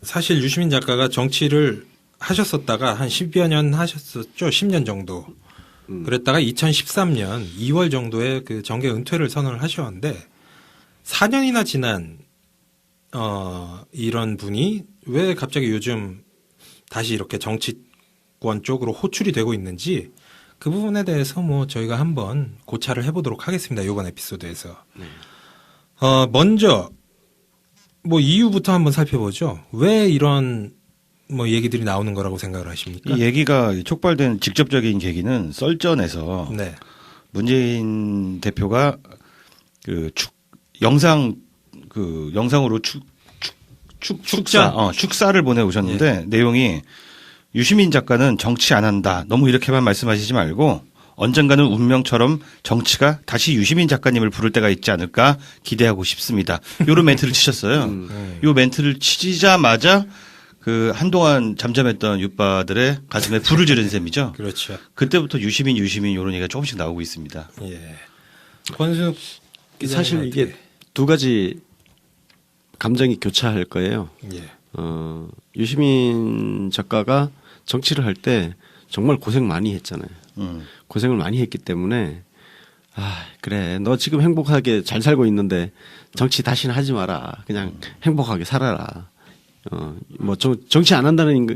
사실 유시민 작가가 정치를 하셨었다가 한 10여 년 하셨었죠. 10년 정도. 그랬다가 2013년 2월 정도에 그 정계 은퇴를 선언을 하셨는데 4년이나 지난 이런 분이 왜 갑자기 요즘 다시 이렇게 정치권 쪽으로 호출이 되고 있는지 그 부분에 대해서 뭐 저희가 한번 고찰을 해보도록 하겠습니다. 이번 에피소드에서. 먼저 뭐 이유부터 한번 살펴보죠. 왜 이런 뭐 얘기들이 나오는 거라고 생각을 하십니까? 이 얘기가 촉발된 직접적인 계기는 썰전에서 네. 문재인 대표가 영상으로 축사를 보내오셨는데 내용이 유시민 작가는 정치 안 한다. 너무 이렇게만 말씀하시지 말고 언젠가는 운명처럼 정치가 다시 유시민 작가님을 부를 때가 있지 않을까 기대하고 싶습니다. 요런 멘트를 치셨어요. 요 멘트를 치자마자 그 한동안 잠잠했던 유빠들의 가슴에 불을 지른 셈이죠. 그렇죠. 그때부터 유시민 이런 얘기가 조금씩 나오고 있습니다. 예. 권순욱 사실 이게 두 가지 감정이 교차할 거예요. 예. 유시민 작가가 정치를 할 때 정말 고생 많이 했잖아요. 고생을 많이 했기 때문에 그래 너 지금 행복하게 잘 살고 있는데 정치 다시는 하지 마라. 그냥 행복하게 살아라. 뭐 정치 안 한다는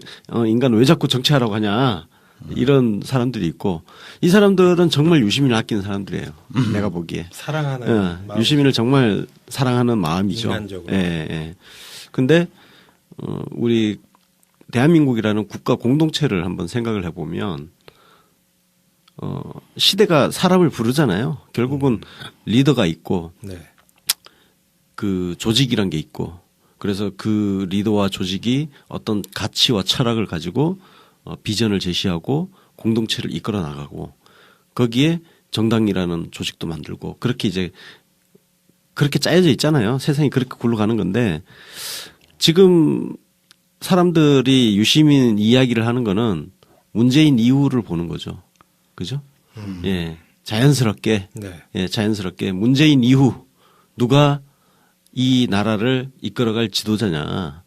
인간 왜 자꾸 정치하라고 하냐 이런 사람들이 있고 이 사람들은 정말 유시민을 아끼는 사람들이에요. 내가 보기에 사랑하는 마음. 유시민을 정말 사랑하는 마음이죠. 인간적으로. 예. 근데 우리 대한민국이라는 국가 공동체를 한번 생각을 해보면 시대가 사람을 부르잖아요. 결국은 리더가 있고 네. 그 조직이란 게 있고 그래서 그 리더와 조직이 어떤 가치와 철학을 가지고 비전을 제시하고 공동체를 이끌어 나가고 거기에 정당이라는 조직도 만들고 그렇게 이제 그렇게 짜여져 있잖아요. 세상이 그렇게 굴러가는 건데 지금 사람들이 유시민 이야기를 하는 거는 문재인 이후를 보는 거죠. 그죠? 예. 자연스럽게 네. 예, 자연스럽게 문재인 이후 누가 이 나라를 이끌어갈 지도자냐.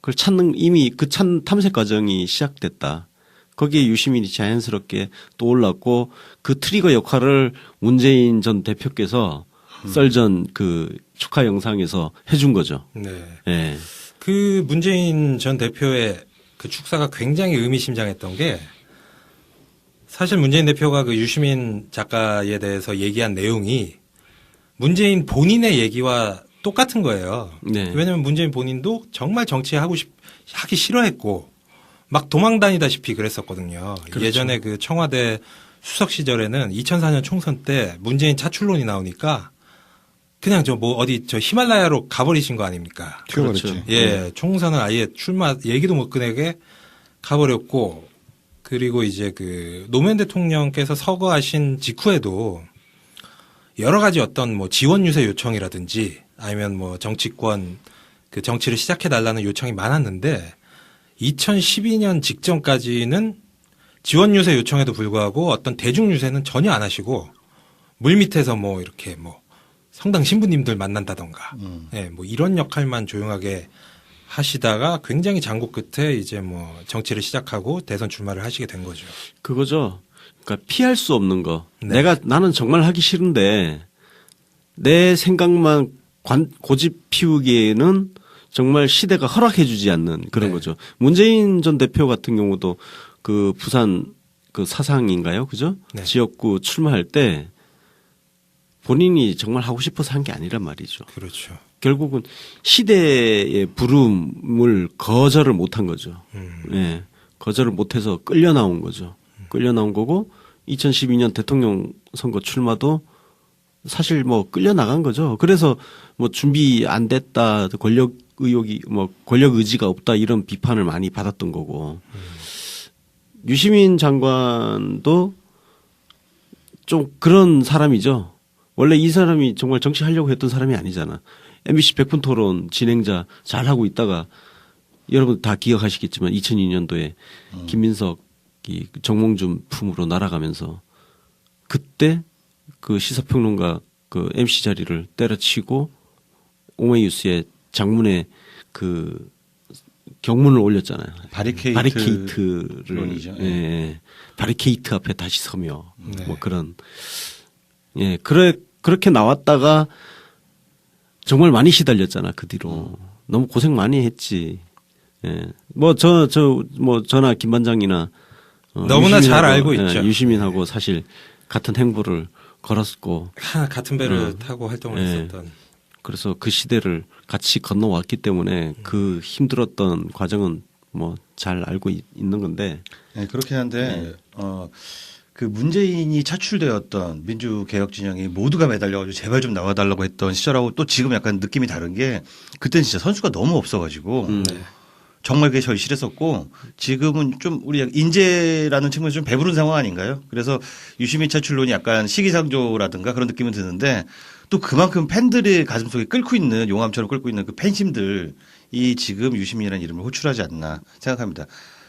그걸 찾는 이미 그 탐색 과정이 시작됐다. 거기에 유시민이 자연스럽게 떠올랐고 그 트리거 역할을 문재인 전 대표께서 썰전 그 축하 영상에서 해준 거죠. 네. 예. 그 문재인 전 대표의 그 축사가 굉장히 의미심장했던 게 사실 문재인 대표가 그 유시민 작가에 대해서 얘기한 내용이 문재인 본인의 얘기와 똑같은 거예요. 네. 왜냐하면 문재인 본인도 정말 정치하기 싫어했고 막 도망 다니다시피 그랬었거든요. 그렇죠. 예전에 그 청와대 수석 시절에는 2004년 총선 때 문재인 차출론이 나오니까 그냥 저 히말라야로 가버리신 거 아닙니까? 그렇죠. 예, 총선을 아예 출마 얘기도 못 꺼내게 가버렸고 그리고 이제 그 노무현 대통령께서 서거하신 직후에도 여러 가지 어떤 뭐 지원 유세 요청이라든지 아니면 뭐 정치권 그 정치를 시작해 달라는 요청이 많았는데 2012년 직전까지는 지원 유세 요청에도 불구하고 어떤 대중 유세는 전혀 안 하시고 물밑에서 뭐 이렇게 뭐 성당 신부님들 만난다던가 예, 뭐 이런 역할만 조용하게 하시다가 굉장히 장고 끝에 이제 뭐 정치를 시작하고 대선 출마를 하시게 된 거죠. 그거죠. 그러니까 피할 수 없는 거. 네. 나는 정말 하기 싫은데 내 생각만 고집 피우기에는 정말 시대가 허락해 주지 않는 그런 네. 거죠. 문재인 전 대표 같은 경우도 그 부산 그 사상인가요? 그죠? 네. 지역구 출마할 때 본인이 정말 하고 싶어서 한 게 아니란 말이죠. 그렇죠. 결국은 시대의 부름을 거절을 못한 거죠. 예. 거절을 못해서 끌려 나온 거죠. 끌려 나온 거고 2012년 대통령 선거 출마도 사실 뭐 끌려 나간 거죠. 그래서 뭐 준비 안 됐다, 권력 의혹이 뭐 권력 의지가 없다 이런 비판을 많이 받았던 거고. 유시민 장관도 좀 그런 사람이죠. 원래 이 사람이 정말 정치하려고 했던 사람이 아니잖아. MBC 100분 토론 진행자 잘하고 있다가 여러분 다 기억하시겠지만 2002년도에 김민석이 정몽준 품으로 날아가면서 그때 그 시사평론가 그 MC 자리를 때려치고 오메이뉴스의 장문의 그 경문을 올렸잖아요. 바리케이트 바리케이트를 론이죠. 예, 예. 바리케이트 앞에 다시 서며 네. 뭐 그런 예 그렇게 나왔다가 정말 많이 시달렸잖아 그 뒤로 너무 고생 많이 했지. 예. 뭐 저나 김 반장이나 너무나 잘 유시민하고, 알고 예, 있죠. 유시민하고 사실 같은 행보를 걸었고 같은 배를 타고 활동을 예. 했었던. 그래서 그 시대를 같이 건너왔기 때문에 그 힘들었던 과정은 뭐 잘 알고 있는 건데. 네, 그렇긴 한데 그 문재인이 차출되었던 민주개혁 진영이 모두가 매달려가지고 제발 좀 나와달라고 했던 시절하고 또 지금 약간 느낌이 다른 게 그때는 진짜 선수가 너무 없어가지고 정말 그게 절실했었고 지금은 좀 우리 인재라는 측면에서 좀 배부른 상황 아닌가요? 그래서 유시민 차출론이 약간 시기상조라든가 그런 느낌은 드는데 또 그만큼 팬들의 가슴속에 끓고 있는 용암처럼 끓고 있는 그 팬심들이 지금 유시민이라는 이름을 호출하지 않나 생각합니다.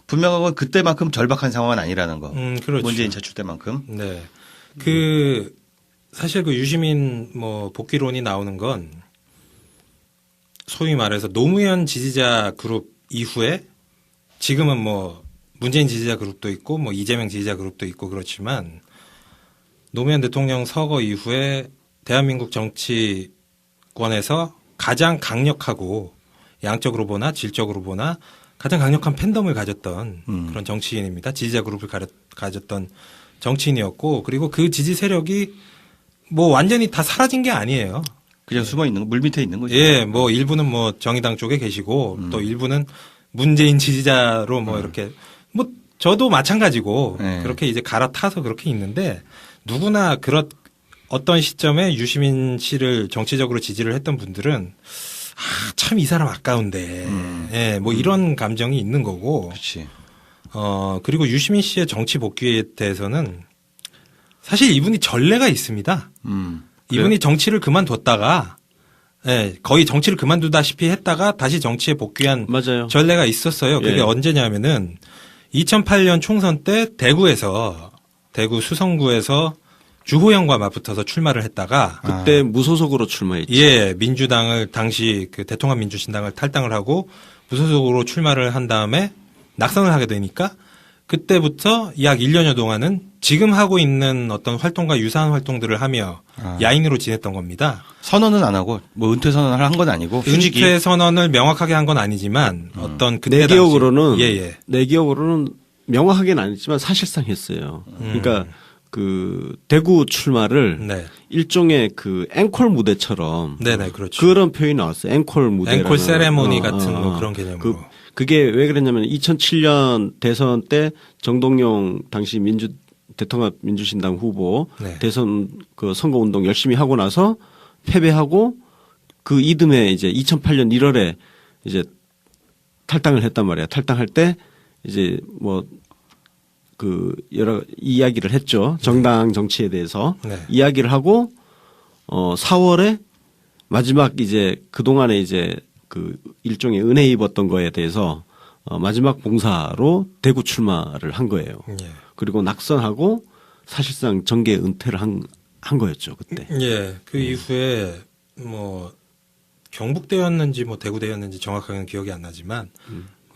분명한 건 그때만큼 절박한 상황은 아니라는 거. 그렇죠. 문재인 차출 때만큼. 네. 사실 그 유시민 뭐 복귀론이 나오는 건 소위 말해서 노무현 지지자 그룹 이후에 지금은 뭐 문재인 지지자 그룹도 있고 뭐 이재명 지지자 그룹도 있고 그렇지만 노무현 대통령 서거 이후에 대한민국 정치권에서 가장 강력하고 양적으로 보나 질적으로 보나 가장 강력한 팬덤을 가졌던 그런 정치인입니다. 지지자 그룹을 가졌던 정치인이었고 그리고 그 지지 세력이 뭐 완전히 다 사라진 게 아니에요. 그냥 숨어 있는 거, 물 밑에 있는 거죠. 예, 뭐 일부는 뭐 정의당 쪽에 계시고 또 일부는 문재인 지지자로 뭐 이렇게 뭐 저도 마찬가지고 네. 그렇게 이제 갈아타서 그렇게 있는데 누구나 어떤 시점에 유시민 씨를 정치적으로 지지를 했던 분들은 참 이 사람 아까운데 예, 뭐 이런 감정이 있는 거고 그렇지. 그리고 유시민 씨의 정치 복귀에 대해서는 사실 이분이 전례가 있습니다. 이분이 정치를 그만뒀다가 예, 거의 정치를 그만두다시피 했다가 다시 정치에 복귀한 맞아요. 전례가 있었어요. 그게 예. 언제냐면은 2008년 총선 때 대구 수성구에서 주호영과 맞붙어서 출마를 했다가 그때 무소속으로 출마했죠. 예, 민주당을 당시 그 대통합 민주신당을 탈당을 하고 무소속으로 출마를 한 다음에 낙선을 하게 되니까 그때부터 약 1년여 동안은 지금 하고 있는 어떤 활동과 유사한 활동들을 하며 야인으로 지냈던 겁니다. 선언은 안 하고 뭐 은퇴 선언을 한 건 아니고 휴직이. 은퇴 선언을 명확하게 한 건 아니지만 어떤 그때 내 기억으로는 예. 내 기억으로는 명확하게는 아니지만 사실상 했어요. 그러니까 그 대구 출마를 네. 일종의 그 앵콜 무대처럼 네네, 그렇죠. 그런 표현이 나왔어요. 앵콜 무대. 앵콜 세레모니 같은 뭐 그런 개념으로. 그게 왜 그랬냐면 2007년 대선 때 정동영 당시 대통합 민주신당 후보 네. 대선 그 선거 운동 열심히 하고 나서 패배하고 그 이듬해 이제 2008년 1월에 이제 탈당을 했단 말이야. 탈당할 때 이제 뭐 그 여러 이야기를 했죠. 정당 정치에 대해서 네. 이야기를 하고 4월에 마지막 이제 그동안에 이제 그 일종의 은혜 입었던 거에 대해서 마지막 봉사로 대구 출마를 한 거예요. 예. 그리고 낙선하고 사실상 정계 은퇴를 한 거였죠, 그때. 예. 그 이후에 뭐 경북대였는지 뭐 대구대였는지 정확하게는 기억이 안 나지만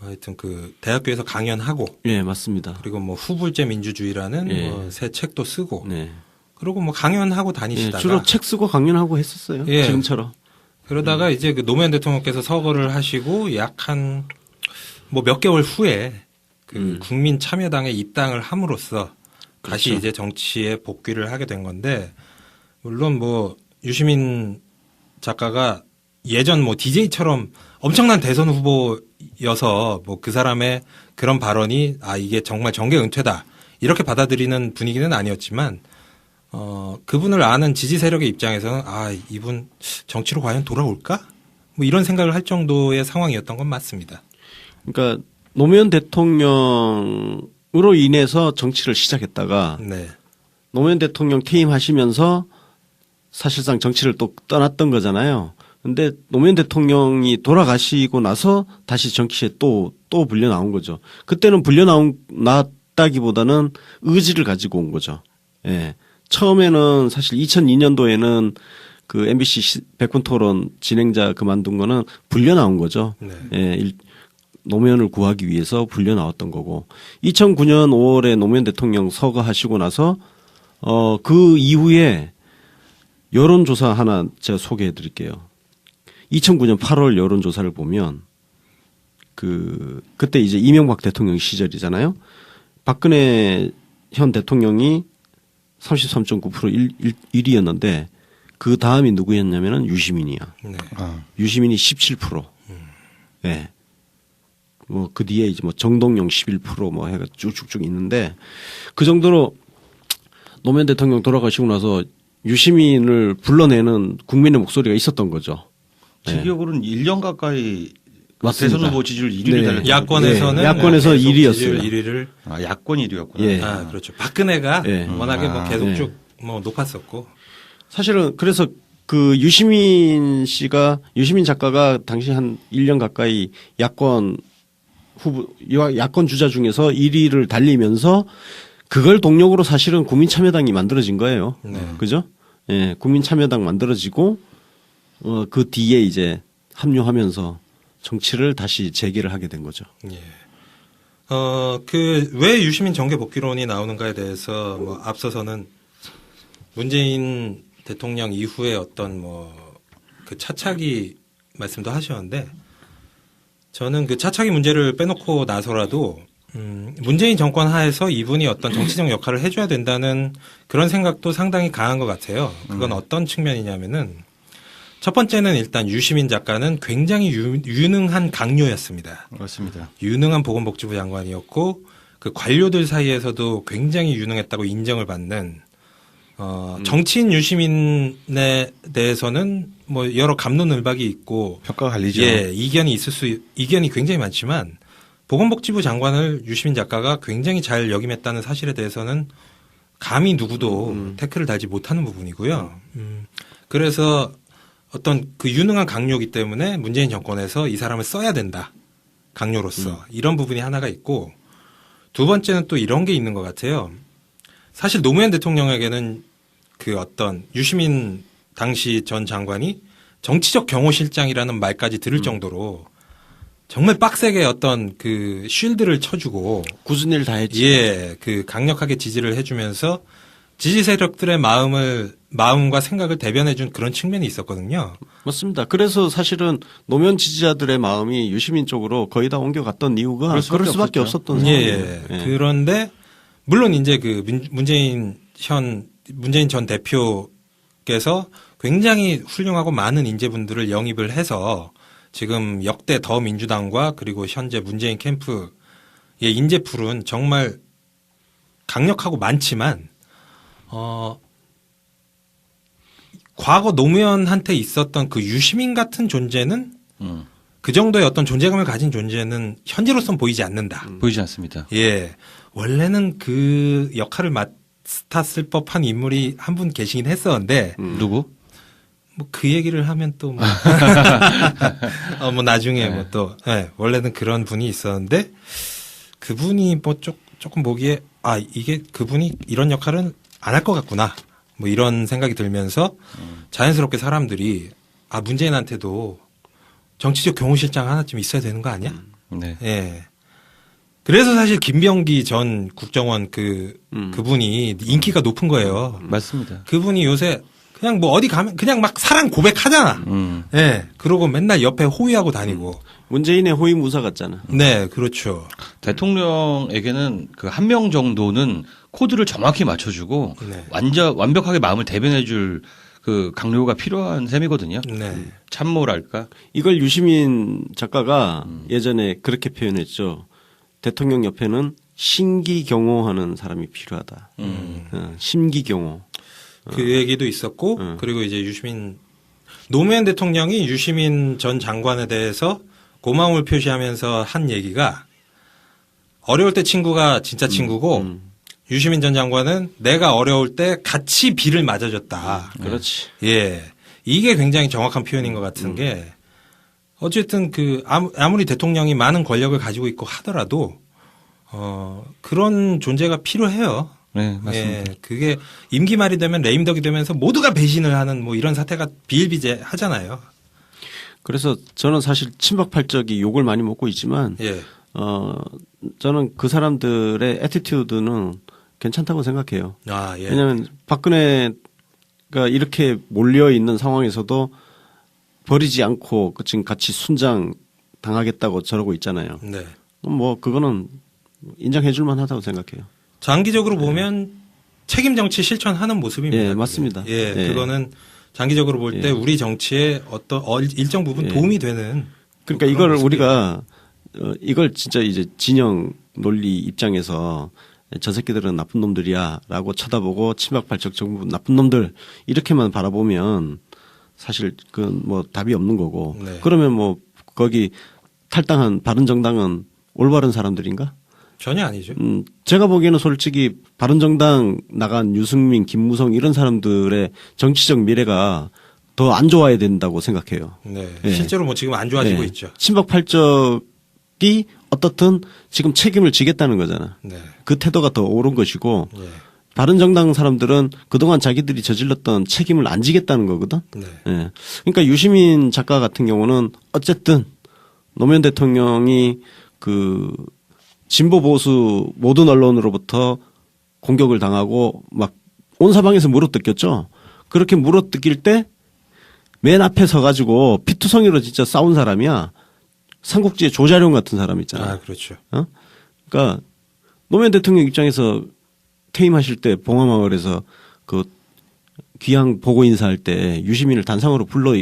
하여튼 그 대학교에서 강연하고 예, 맞습니다. 그리고 뭐 후불제 민주주의라는 예. 뭐 새 책도 쓰고 네. 그리고 뭐 강연하고 예, 다니시다가 주로 책 쓰고 강연하고 했었어요. 예. 지금처럼. 그러다가 이제 그 노무현 대통령께서 서거를 하시고 약 한 뭐 몇 개월 후에 그 국민참여당에 입당을 함으로써 다시 그렇죠. 이제 정치에 복귀를 하게 된 건데 물론 뭐 유시민 작가가 예전 뭐 DJ처럼 엄청난 대선 후보여서 뭐 그 사람의 그런 발언이 이게 정말 정계 은퇴다 이렇게 받아들이는 분위기는 아니었지만 그분을 아는 지지 세력의 입장에서는 이분 정치로 과연 돌아올까? 뭐 이런 생각을 할 정도의 상황이었던 건 맞습니다. 그러니까 노무현 대통령으로 인해서 정치를 시작했다가 네. 노무현 대통령 퇴임하시면서 사실상 정치를 또 떠났던 거잖아요. 근데 노무현 대통령이 돌아가시고 나서 다시 정치에 또 불려 나온 거죠. 그때는 나왔다기보다는 의지를 가지고 온 거죠. 예. 처음에는 사실 2002년도에는 그 MBC 백분 토론 진행자 그만둔 거는 불려 나온 거죠. 네. 예. 노무현을 구하기 위해서 불려 나왔던 거고 2009년 5월에 노무현 대통령 서거하시고 나서 그 이후에 여론조사 하나 제가 소개해 드릴게요. 2009년 8월 여론조사를 보면 그때 이제 이명박 대통령 시절이잖아요. 박근혜 현 대통령이 33.9% 1위였는데 그 다음이 누구였냐면은 유시민이야. 네. 유시민이 17%. 예. 뭐 그 뒤에 이제 뭐 정동영 11% 뭐 해가 쭉쭉쭉 있는데 그 정도로 노무현 대통령 돌아가시고 나서 유시민을 불러내는 국민의 목소리가 있었던 거죠. 제 기억으로는 1년 가까이 맞습니다. 대선 후보 지지율 1위를 달렸죠. 야권에서는 네, 야권에서 1위였어요. 1위를 야권 1위였구나. 예. 그렇죠. 박근혜가 예. 워낙에 뭐 계속 네. 쭉 뭐 높았었고. 사실은 그래서 그 유시민 작가가 당시 한 1년 가까이 야권 주자 중에서 1위를 달리면서 그걸 동력으로 사실은 국민참여당이 만들어진 거예요. 네. 그죠? 예, 국민참여당 만들어지고 그 뒤에 이제 합류하면서 정치를 다시 재개를 하게 된 거죠. 예. 왜 유시민 정계 복귀론이 나오는가에 대해서 뭐 앞서서는 문재인 대통령 이후에 어떤 그 차차기 말씀도 하셨는데 저는 그 차차기 문제를 빼놓고 나서라도 문재인 정권 하에서 이분이 어떤 정치적 역할을 해줘야 된다는 그런 생각도 상당히 강한 것 같아요. 그건 어떤 측면이냐면은 첫 번째는 일단 유시민 작가는 굉장히 유능한 강요였습니다. 맞습니다. 유능한 보건복지부 장관이었고 그 관료들 사이에서도 굉장히 유능했다고 인정을 받는 정치인 유시민에 대해서는 뭐 여러 갑론을박이 있고 평가가 갈리죠. 예, 이견이 굉장히 많지만 보건복지부 장관을 유시민 작가가 굉장히 잘 역임했다는 사실에 대해서는 감히 누구도 태클을 달지 못하는 부분이고요. 그래서 어떤 그 유능한 강요이기 때문에 문재인 정권에서 이 사람을 써야 된다. 강요로서. 이런 부분이 하나가 있고 두 번째는 또 이런 게 있는 것 같아요. 사실 노무현 대통령에게는 그 어떤 유시민 당시 전 장관이 정치적 경호실장이라는 말까지 들을 정도로 정말 빡세게 어떤 그 쉴드를 쳐주고 굳은 일 다 했지. 예, 그 강력하게 지지를 해주면서 지지 세력들의 마음과 생각을 대변해준 그런 측면이 있었거든요. 맞습니다. 그래서 사실은 노무현 지지자들의 마음이 유시민 쪽으로 거의 다 옮겨갔던 이유가 그럴 수밖에 없었던 예, 상황이에요. 예. 그런데 물론 이제 그 문재인 전 대표께서 굉장히 훌륭하고 많은 인재분들을 영입을 해서 지금 역대 더민주당과 그리고 현재 문재인 캠프의 인재풀은 정말 강력하고 많지만 과거 노무현한테 있었던 그 유시민 같은 존재는 그 정도의 어떤 존재감을 가진 존재는 현재로선 보이지 않는다. 보이지 않습니다. 예. 원래는 그 역할을 맡았을 법한 인물이 한 분 계시긴 했었는데 누구? 뭐 그 얘기를 하면 또 뭐, 뭐 나중에 뭐 또, 예, 원래는 그런 분이 있었는데 그분이 뭐 조금 보기에 이게 그분이 이런 역할은 안 할 것 같구나. 뭐 이런 생각이 들면서 자연스럽게 사람들이 문재인한테도 정치적 경호실장 하나쯤 있어야 되는 거 아니야? 네. 예. 그래서 사실 김병기 전 국정원 그분이 인기가 높은 거예요. 맞습니다. 그분이 요새 그냥 뭐 어디 가면 그냥 막 사랑 고백하잖아. 예. 그러고 맨날 옆에 호위하고 다니고. 문재인의 호위무사 같잖아. 네, 그렇죠. 대통령에게는 그 한 명 정도는 코드를 정확히 맞춰주고 네. 완벽하게 마음을 대변해줄 그 강요가 필요한 셈이거든요. 네. 참모랄까. 이걸 유시민 작가가 예전에 그렇게 표현했죠. 대통령 옆에는 신기경호하는 사람이 필요하다. 심기경호. 그 얘기도 있었고 그리고 이제 노무현 대통령이 유시민 전 장관에 대해서 고마움을 표시하면서 한 얘기가 어려울 때 친구가 진짜 친구고 유시민 전 장관은 내가 어려울 때 같이 비를 맞아줬다. 그렇지. 예. 이게 굉장히 정확한 표현인 것 같은 게 어쨌든 아무리 대통령이 많은 권력을 가지고 있고 하더라도 그런 존재가 필요해요. 네, 맞습니다. 예, 그게 임기 말이 되면 레임덕이 되면서 모두가 배신을 하는 뭐 이런 사태가 비일비재하잖아요. 그래서 저는 사실 친박팔적이 욕을 많이 먹고 있지만 예. 저는 그 사람들의 애티튜드는 괜찮다고 생각해요. 아, 예. 왜냐하면 박근혜가 이렇게 몰려 있는 상황에서도 버리지 않고 지금 같이 순장 당하겠다고 저러고 있잖아요. 네. 뭐 그거는 인정해 줄 만하다고 생각해요. 장기적으로 보면 책임 정치 실천하는 모습입니다. 예, 맞습니다. 예, 예. 그거는 장기적으로 볼 때 예. 우리 정치에 어떤 일정 부분 예. 도움이 되는 그러니까 그런 이걸 모습이에요. 우리가 이걸 진짜 이제 진영 논리 입장에서 저 새끼들은 나쁜 놈들이야라고 쳐다보고 친박발적 정부 나쁜 놈들 이렇게만 바라보면 사실 그건 뭐 답이 없는 거고 네. 그러면 뭐 거기 탈당한 바른정당은 올바른 사람들인가? 전혀 아니죠. 제가 보기에는 솔직히 바른정당 나간 유승민, 김무성 이런 사람들의 정치적 미래가 더 안 좋아야 된다고 생각해요. 네. 예. 실제로 뭐 지금 안 좋아지고 예. 있죠. 친박팔적이 어떻든 지금 책임을 지겠다는 거잖아. 네. 그 태도가 더 옳은 것이고 예. 바른정당 사람들은 그동안 자기들이 저질렀던 책임을 안 지겠다는 거거든. 네. 예. 그러니까 유시민 작가 같은 경우는 어쨌든 노무현 대통령이 그 진보 보수 모든 언론으로부터 공격을 당하고 막 온 사방에서 물어뜯겼죠. 그렇게 물어뜯길 때 맨 앞에 서가지고 피투성이로 진짜 싸운 사람이야. 삼국지의 조자룡 같은 사람 있잖아. 아, 그렇죠. 그러니까 노무현 대통령 입장에서 퇴임하실 때 봉화마을에서 그 귀향 보고 인사할 때 유시민을 단상으로 불러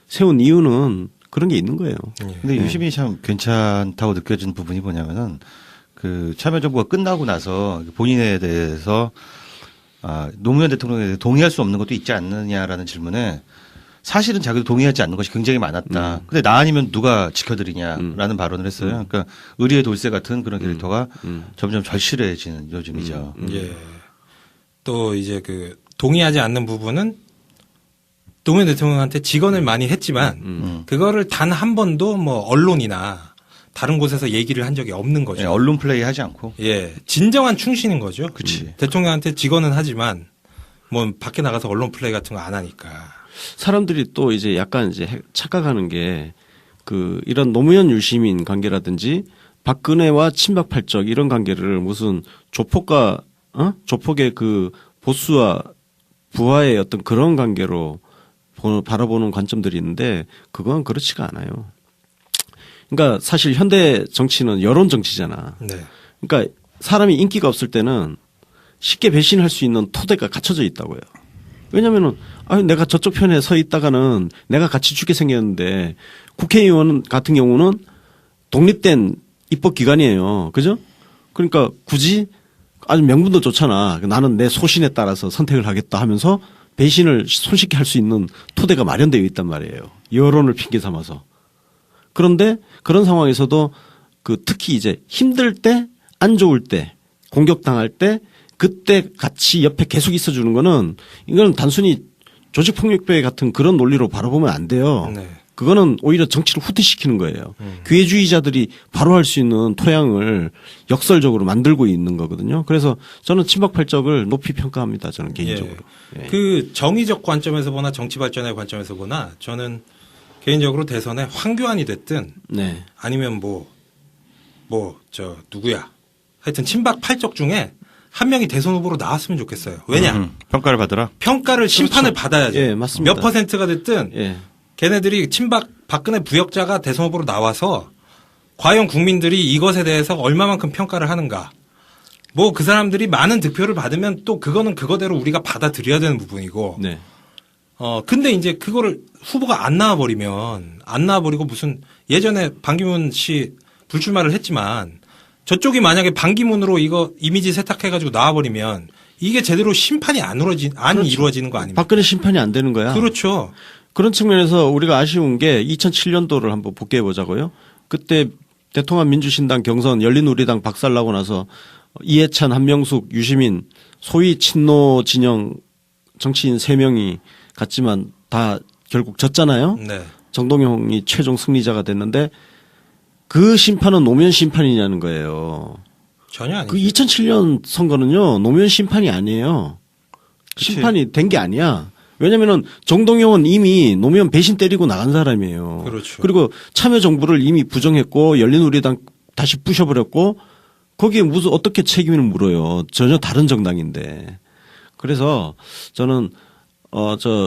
세운 이유는 그런 게 있는 거예요. 근데 유시민이 참 괜찮다고 느껴진 부분이 뭐냐면은 그 참여정부가 끝나고 나서 본인에 대해서 노무현 대통령에 대해 동의할 수 없는 것도 있지 않느냐라는 질문에 사실은 자기도 동의하지 않는 것이 굉장히 많았다. 근데 나 아니면 누가 지켜드리냐라는 발언을 했어요. 그러니까 의리의 돌쇠 같은 그런 캐릭터가 점점 절실해지는 요즘이죠. 예. 또 이제 그 동의하지 않는 부분은 노무현 대통령한테 직언을 많이 했지만 그거를 단 한 번도 뭐 언론이나 다른 곳에서 얘기를 한 적이 없는 거죠. 예, 언론 플레이 하지 않고. 예. 진정한 충신인 거죠. 그치. 대통령한테 직언은 하지만 뭐 밖에 나가서 언론 플레이 같은 거 안 하니까. 사람들이 또 이제 약간 이제 착각하는 게 그 이런 노무현 유시민 관계라든지 박근혜와 친박팔적 이런 관계를 무슨 조폭과 조폭의 그 보수와 부하의 어떤 그런 관계로 바라보는 관점들이 있는데 그건 그렇지가 않아요. 그러니까 사실 현대 정치는 여론 정치잖아. 네. 그러니까 사람이 인기가 없을 때는 쉽게 배신할 수 있는 토대가 갖춰져 있다고요. 왜냐면은 내가 저쪽 편에 서 있다가는 내가 같이 죽게 생겼는데 국회의원 같은 경우는 독립된 입법기관이에요. 그죠? 그러니까 굳이 아주 명분도 좋잖아. 나는 내 소신에 따라서 선택을 하겠다 하면서 배신을 손쉽게 할 수 있는 토대가 마련되어 있단 말이에요. 여론을 핑계 삼아서. 그런데 그런 상황에서도 그 특히 이제 힘들 때, 안 좋을 때, 공격당할 때 그때 같이 옆에 계속 있어주는 거는 이거는 단순히 조직폭력배 같은 그런 논리로 바라보면 안 돼요. 네. 그거는 오히려 정치를 후퇴시키는 거예요. 기회주의자들이 바로 할 수 있는 토양을 역설적으로 만들고 있는 거거든요. 그래서 저는 친박팔적을 높이 평가합니다. 저는 개인적으로. 예. 그 정의적 관점에서 보나 정치 발전의 관점에서 보나 저는 개인적으로 대선에 황교안이 됐든 네. 아니면 누구야. 하여튼 친박팔적 중에 한 명이 대선 후보로 나왔으면 좋겠어요. 왜냐? 평가를 받으라. 평가를 심판을 그렇죠. 받아야죠. 예, 맞습니다. 몇 퍼센트가 됐든 예. 걔네들이 박근혜 부역자가 대선 후보로 나와서 과연 국민들이 이것에 대해서 얼마만큼 평가를 하는가. 뭐 그 사람들이 많은 득표를 받으면 또 그거는 그거대로 우리가 받아들여야 되는 부분이고. 네. 근데 이제 그거를 후보가 안 나와버리고 무슨 예전에 반기문 씨 불출마를 했지만 저쪽이 만약에 반기문으로 이거 이미지 세탁해가지고 나와버리면 이게 제대로 심판이 안 그렇죠. 이루어지는 거 아닙니까? 박근혜 심판이 안 되는 거야. 그렇죠. 그런 측면에서 우리가 아쉬운 게 2007년도를 한번 복귀해 보자고요. 그때 대통합 민주신당 경선 열린우리당 박살나고 나서 이해찬, 한명숙, 유시민 소위 친노 진영 정치인 3명이 갔지만 다 결국 졌잖아요. 네. 정동영이 최종 승리자가 됐는데 그 심판은 노무현 심판이냐는 거예요. 전혀 아니죠. 그 2007년 선거는요 노무현 심판이 아니에요. 그치. 심판이 된 게 아니야. 왜냐면은 정동영은 이미 노무현 배신 때리고 나간 사람이에요. 그렇죠. 그리고 참여정부를 이미 부정했고 열린우리당 다시 부셔버렸고 거기에 무슨 어떻게 책임을 물어요. 전혀 다른 정당인데. 그래서 저는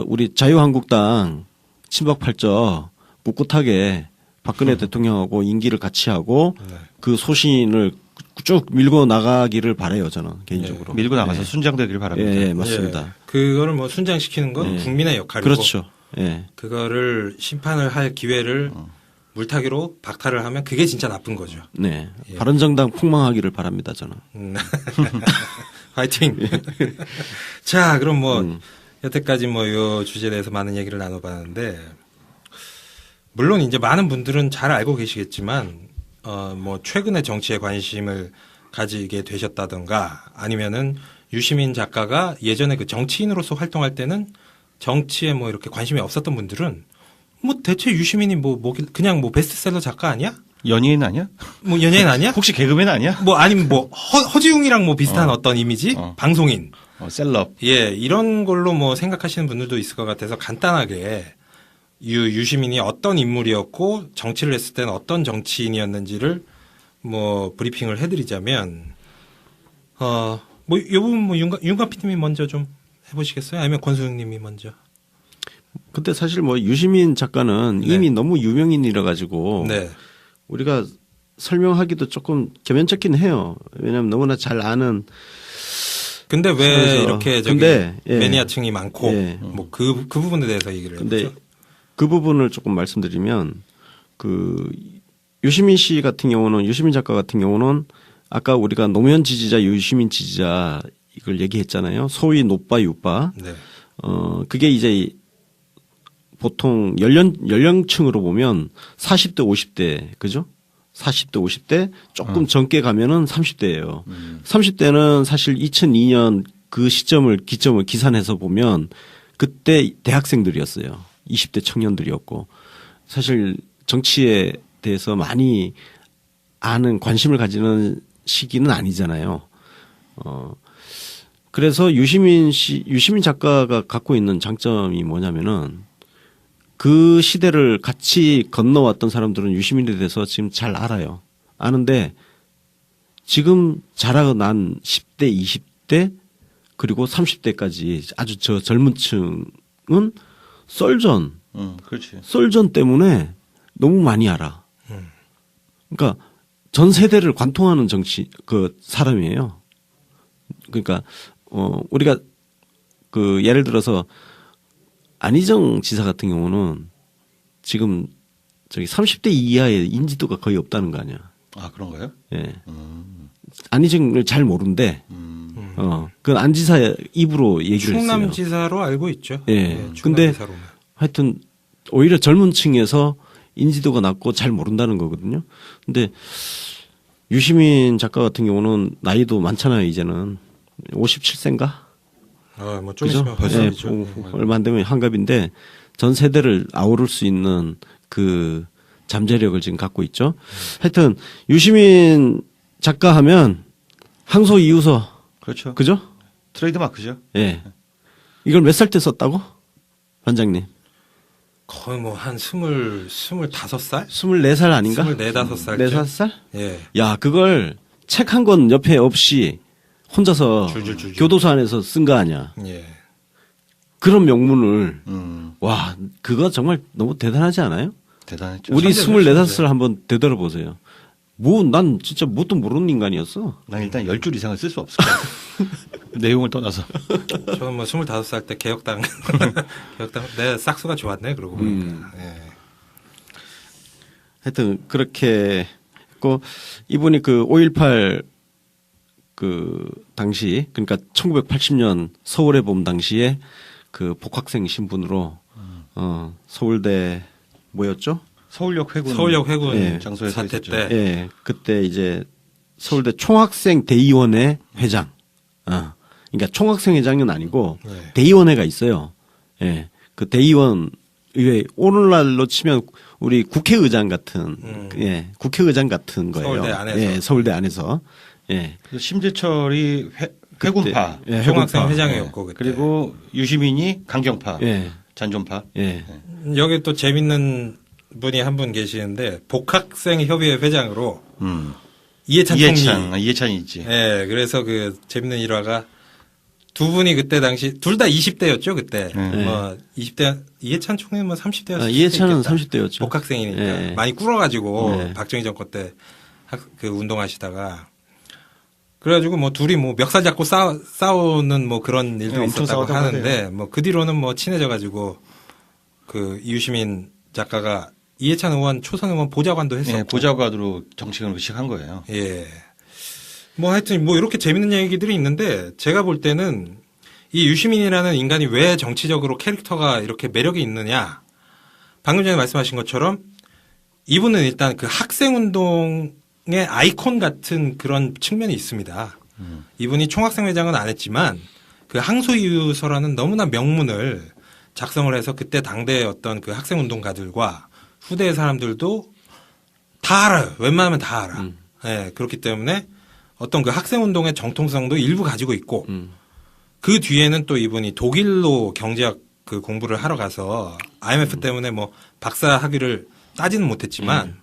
우리 자유한국당 친박 팔적 꿋꿋하게 박근혜 대통령하고 임기를 같이 하고 네. 그 소신을 쭉 밀고 나가기를 바라요. 저는 개인적으로. 밀고 나가서 예. 순장되기를 바랍니다. 예, 맞습니다. 예. 그거를 뭐 순장시키는 건 예. 국민의 역할이고 그렇죠. 예. 그거를 심판을 할 기회를 물타기로 박탈을 하면 그게 진짜 나쁜 거죠. 네. 예. 바른정당 폭망하기를 바랍니다. 저는. 화이팅. 자, 그럼 뭐 여태까지 뭐 요 주제에 대해서 많은 얘기를 나눠봤는데 물론 이제 많은 분들은 잘 알고 계시겠지만 뭐 최근에 정치에 관심을 가지게 되셨다던가 아니면은 유시민 작가가 예전에 그 정치인으로서 활동할 때는 정치에 뭐 이렇게 관심이 없었던 분들은 뭐 대체 유시민이 그냥 뭐 베스트셀러 작가 아니야? 연예인 아니야? 뭐 연예인 아니야? 혹시 개그맨 아니야? 뭐 아니면 뭐 허지웅이랑 뭐 비슷한 어떤 이미지? 방송인. 셀럽. 예, 이런 걸로 뭐 생각하시는 분들도 있을 것 같아서 간단하게 유시민이 어떤 인물이었고 정치를 했을 때는 어떤 정치인이었는지를 뭐 브리핑을 해드리자면 뭐 이 부분 뭐 윤관 PD님이 먼저 좀 해보시겠어요? 아니면 권수영님이 먼저? 근데 사실 뭐 유시민 작가는 네. 이미 너무 유명인이라 가지고 네, 우리가 설명하기도 조금 겸연쩍긴 해요. 왜냐하면 너무나 잘 아는. 근데 왜 그래서 이렇게 근데, 예. 매니아층이 많고 예. 뭐 그 부분에 대해서 얘기를 근데 해보죠. 그 부분을 조금 말씀드리면 그 유시민 씨 같은 경우는 유시민 작가 같은 경우는 아까 우리가 노무현 지지자, 유시민 지지자 이걸 얘기했잖아요. 소위 노빠, 유빠. 네, 그게 이제 보통 연령층으로 보면 40대, 50대, 그죠? 40대, 50대 조금 젊게 가면은 30대예요. 30대는 사실 2002년 그 시점을 기점을 기산해서 보면 그때 대학생들이었어요. 20대 청년들이었고 사실 정치에 대해서 많이 아는 관심을 가지는 시기는 아니잖아요. 그래서 유시민 작가가 갖고 있는 장점이 뭐냐면은 그 시대를 같이 건너왔던 사람들은 유시민에 대해서 지금 잘 알아요. 아는데 지금 자라난 10대, 20대 그리고 30대까지 아주 저 젊은 층은 썰전, 그렇지. 썰전 때문에 너무 많이 알아. 그러니까 전 세대를 관통하는 사람이에요. 그러니까 우리가 그 예를 들어서 안희정 지사 같은 경우는 지금 저기 30대 이하의 인지도가 거의 없다는 거 아니야. 아, 그런가요? 예. 안희정을 잘 모른대. 그건 안 지사 입으로 얘기를 했어요. 충남지사로 알고 있죠. 예. 근데 충남지사로만. 하여튼 오히려 젊은 층에서 인지도가 낮고 잘 모른다는 거거든요. 근데 유시민 작가 같은 경우는 나이도 많잖아요, 이제는. 57세인가? 뭐좀 그죠? 있으면 벌써 예, 그죠. 얼마 안 되면 한갑인데 전 세대를 아우를 수 있는 그 잠재력을 지금 갖고 있죠. 하여튼 유시민 작가 하면 항소 이유서. 그렇죠. 그죠? 트레이드 마크죠. 예. 이걸 몇 살 때 썼다고? 반장님. 거의 뭐 한 25살? 24살 아닌가? 24-5살. 4-5살? 예. 야, 그걸 책 한 권 옆에 없이 혼자서 줄줄줄줄. 교도소 안에서 쓴 거 아니야. 예. 그런 명문을 와, 그거 정말 너무 대단하지 않아요? 대단했죠. 우리 천재, 24살 한번 되돌아보세요. 난 진짜 뭣도 모르는 인간이었어. 난 일단 10줄 이상을 쓸 수 없을 것 같아. 내용을 떠나서. 저는 뭐 25살 때 개혁당 내 싹수가 좋았네 그러고 보니까. 예. 하여튼 그렇게 했고 이분이 그 5.18 그 당시 그러니까 1980년 서울의 봄 당시에 그 복학생 신분으로 서울대 뭐였죠? 서울역 회군. 서울역 회군 예. 장소에 서 사태 있었죠. 때 예, 그때 이제 서울대 총학생 대의원회 회장. 그러니까 총학생 회장은 아니고 예. 대의원회가 있어요. 예, 그 대의원 의회 오늘날로 치면 우리 국회의장 같은 국회의장 같은 거예요. 서울대 안에서. 예, 서울대 안에서. 예. 그래서 심재철이 해군파, 예, 총학생 해군파. 회장이었고 그때. 그리고 유시민이 강경파, 예. 잔존파. 예. 여기 또 재밌는 분이 한 분 계시는데 복학생 협의회 회장으로 이해찬 총리. 이해찬이 있지. 예, 그래서 그 재밌는 일화가 두 분이 그때 당시 둘 다 20대였죠 그때. 뭐 20대 이해찬 총리는 뭐 30대였을 수도 이해찬은 있겠다. 30대였죠. 복학생이니까 예. 많이 꿇어가지고 예. 박정희 정권 때 그 운동하시다가 그래가지고 뭐 둘이 뭐 멱살 잡고 싸우는 뭐 그런 일도 네, 엄청 있었다고 싸웠다고 하는데 뭐 그 뒤로는 뭐 친해져가지고 그 이유시민 작가가 이해찬 의원 초선 의원 보좌관도 했었고. 예, 보좌관으로 정치권을 시작한 거예요. 예. 뭐 하여튼 뭐 이렇게 재밌는 얘기들이 있는데 제가 볼 때는 이 유시민이라는 인간이 왜 정치적으로 캐릭터가 이렇게 매력이 있느냐. 방금 전에 말씀하신 것처럼 이분은 일단 그 학생운동의 아이콘 같은 그런 측면이 있습니다. 이분이 총학생회장은 안 했지만 그 항소이유서라는 너무나 명문을 작성을 해서 그때 당대의 어떤 그 학생운동가들과 후대의 사람들도 다 알아요. 웬만하면 다 알아. 예, 그렇기 때문에 어떤 그 학생운동의 정통성도 일부 가지고 있고 그 뒤에는 또 이분이 독일로 경제학 그 공부를 하러 가서 IMF 때문에 뭐 박사 학위를 따지는 못했지만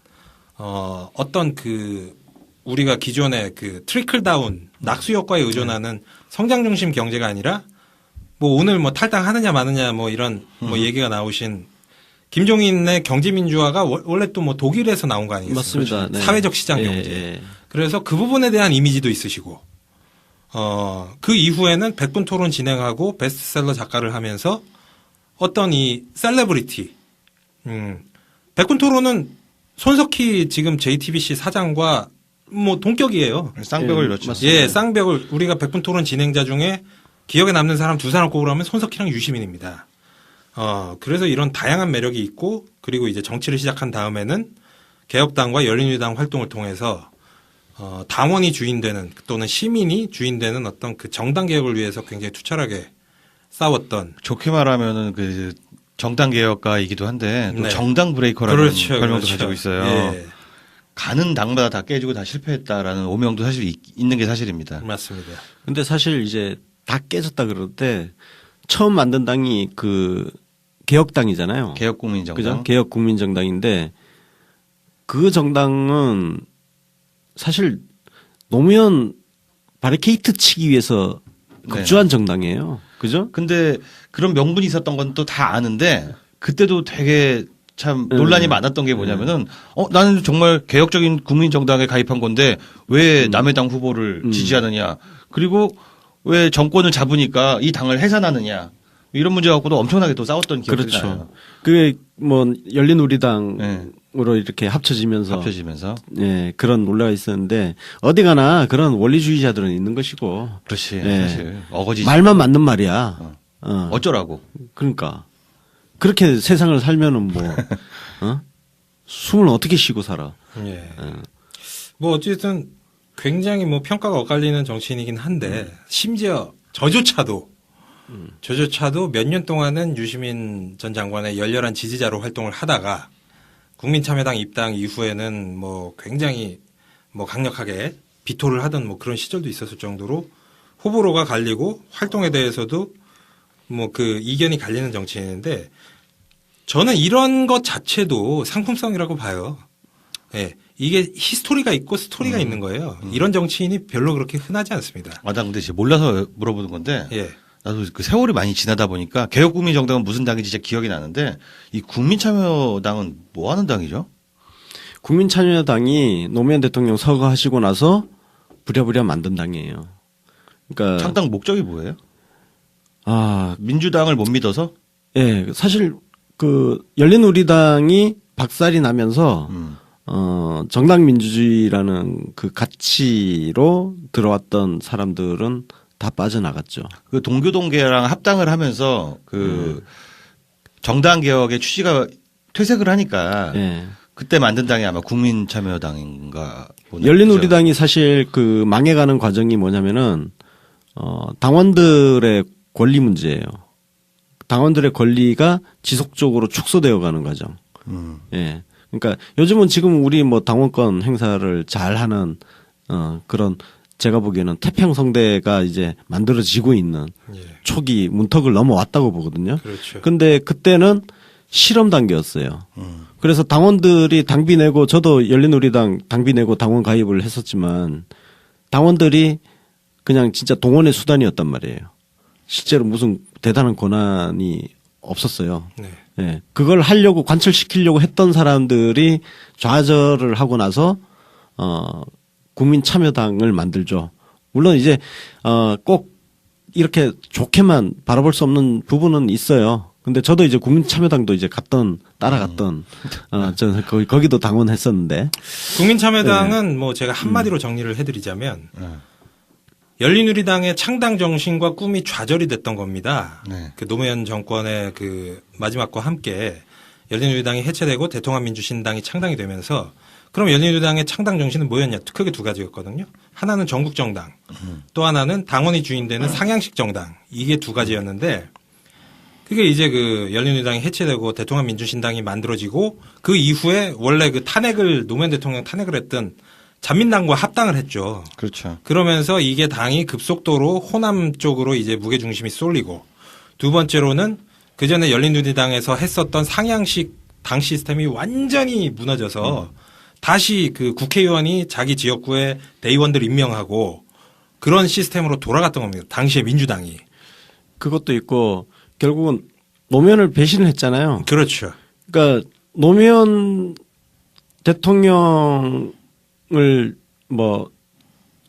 어떤 그 우리가 기존의 그 트리클 다운 낙수 효과에 의존하는 성장 중심 경제가 아니라 뭐 오늘 뭐 탈당하느냐 마느냐 뭐 이런 뭐 얘기가 나오신 김종인의 경제민주화가 원래 또 뭐 독일에서 나온 거 아니겠습니까? 맞습니다. 네. 사회적 시장 경제. 그래서 그 부분에 대한 이미지도 있으시고, 그 이후에는 백분 토론 진행하고 베스트셀러 작가를 하면서 어떤 이 셀레브리티, 백분 토론은 손석희 지금 JTBC 사장과 뭐 동격이에요. 쌍벽을 예, 이뤘죠. 맞습니다. 예, 쌍벽을 우리가 백분 토론 진행자 중에 기억에 남는 사람 두 사람 꼽으라면 손석희랑 유시민입니다. 그래서 이런 다양한 매력이 있고 그리고 이제 정치를 시작한 다음에는 개혁당과 열린우리당 활동을 통해서 당원이 주인되는 또는 시민이 주인되는 어떤 그 정당 개혁을 위해서 굉장히 투철하게 싸웠던 좋게 말하면은 그 정당 개혁가이기도 한데 또 네. 정당 브레이커라는 그렇죠, 별명도 그렇죠. 가지고 있어요. 예, 가는 당마다 다 깨지고 다 실패했다라는 오명도 사실 있는 게 사실입니다. 맞습니다. 근데 사실 이제 다 깨졌다 그러는데 처음 만든 당이 그 개혁당이잖아요. 개혁국민정당. 그죠? 개혁국민정당인데 그 정당은 사실 노무현 바리케이트 치기 위해서 급주한 정당이에요. 그죠? 근데 그런 명분이 있었던 건 또 다 아는데 그때도 되게 참 논란이 많았던 게 뭐냐면은 나는 정말 개혁적인 국민정당에 가입한 건데 왜 남의 당 후보를 지지하느냐. 그리고 왜 정권을 잡으니까 이 당을 해산하느냐. 이런 문제 갖고도 엄청나게 또 싸웠던 기억이 그렇죠. 나요. 그게 뭐 열린우리당으로 네. 이렇게 합쳐지면서 합쳐지면서. 예, 그런 논란가 있었는데 어디 가나 그런 원리주의자들은 있는 것이고 그렇지. 예. 사실 어거지. 말만 맞는 말이야. 어쩌라고. 그러니까 그렇게 세상을 살면은 뭐 숨을 어떻게 쉬고 살아? 예. 뭐 어쨌든 굉장히 뭐 평가가 엇갈리는 정치인이긴 한데 심지어 저조차도 몇 년 동안은 유시민 전 장관의 열렬한 지지자로 활동을 하다가 국민참여당 입당 이후에는 뭐 굉장히 뭐 강력하게 비토를 하던 뭐 그런 시절도 있었을 정도로 호불호가 갈리고 활동에 대해서도 뭐 그 이견이 갈리는 정치인인데 저는 이런 것 자체도 상품성이라고 봐요. 예. 이게 히스토리가 있고 스토리가 있는 거예요. 이런 정치인이 별로 그렇게 흔하지 않습니다. 난 근데 이제 몰라서 물어보는 건데. 예. 나도 그 세월이 많이 지나다 보니까 개혁국민정당은 무슨 당인지 진짜 기억이 나는데 이 국민참여당은 뭐 하는 당이죠? 국민참여당이 노무현 대통령 서거하시고 나서 부랴부랴 만든 당이에요. 그러니까 창당 목적이 뭐예요? 민주당을 못 믿어서? 예, 사실 그 열린우리당이 박살이 나면서 정당 민주주의라는 그 가치로 들어왔던 사람들은 다 빠져나갔죠. 그 동교동계랑 합당을 하면서 그 정당 개혁의 취지가 퇴색을 하니까 예. 그때 만든 당이 아마 국민참여당인가 보네요. 열린우리당이 사실 그 망해가는 과정이 뭐냐면은 당원들의 권리 문제예요. 당원들의 권리가 지속적으로 축소되어 가는 과정. 예. 그러니까 요즘은 지금 우리 뭐 당원권 행사를 잘 하는 그런 제가 보기에는 태평성대가 이제 만들어지고 있는 예. 초기 문턱을 넘어왔다고 보거든요. 그렇죠. 근데 그때는 실험 단계였어요. 그래서 당원들이 당비 내고 저도 열린우리당 당비 내고 당원 가입을 했었지만 당원들이 그냥 진짜 동원의 수단이었단 말이에요. 실제로 무슨 대단한 권한이 없었어요. 네. 예. 그걸 하려고 관철시키려고 했던 사람들이 좌절을 하고 나서 국민참여당을 만들죠. 물론 이제 꼭 이렇게 좋게만 바라볼 수 없는 부분은 있어요. 근데 저도 이제 국민참여당도 이제 따라갔던 저는 거기도 당원했었는데 국민참여당은 뭐 제가 한마디로 정리를 해드리자면 열린우리당의 창당 정신과 꿈이 좌절이 됐던 겁니다. 네. 그 노무현 정권의 그 마지막과 함께 열린우리당이 해체되고 대통합민주신당이 창당이 되면서 그럼 열린우리당의 창당 정신은 뭐였냐? 크게 두 가지였거든요. 하나는 전국정당, 또 하나는 당원이 주인되는 상향식 정당. 이게 두 가지였는데 그게 이제 그 열린우리당이 해체되고 대통합민주신당이 만들어지고 그 이후에 원래 그 노무현 대통령 탄핵을 했던 잔민당과 합당을 했죠. 그렇죠. 그러면서 이게 당이 급속도로 호남 쪽으로 이제 무게중심이 쏠리고 두 번째로는 그 전에 열린우리당에서 했었던 상향식 당 시스템이 완전히 무너져서 다시 그 국회의원이 자기 지역구에 대의원들 임명하고 그런 시스템으로 돌아갔던 겁니다. 당시에 민주당이. 그것도 있고 결국은 노무현을 배신을 했잖아요. 그렇죠. 그러니까 노무현 대통령을 뭐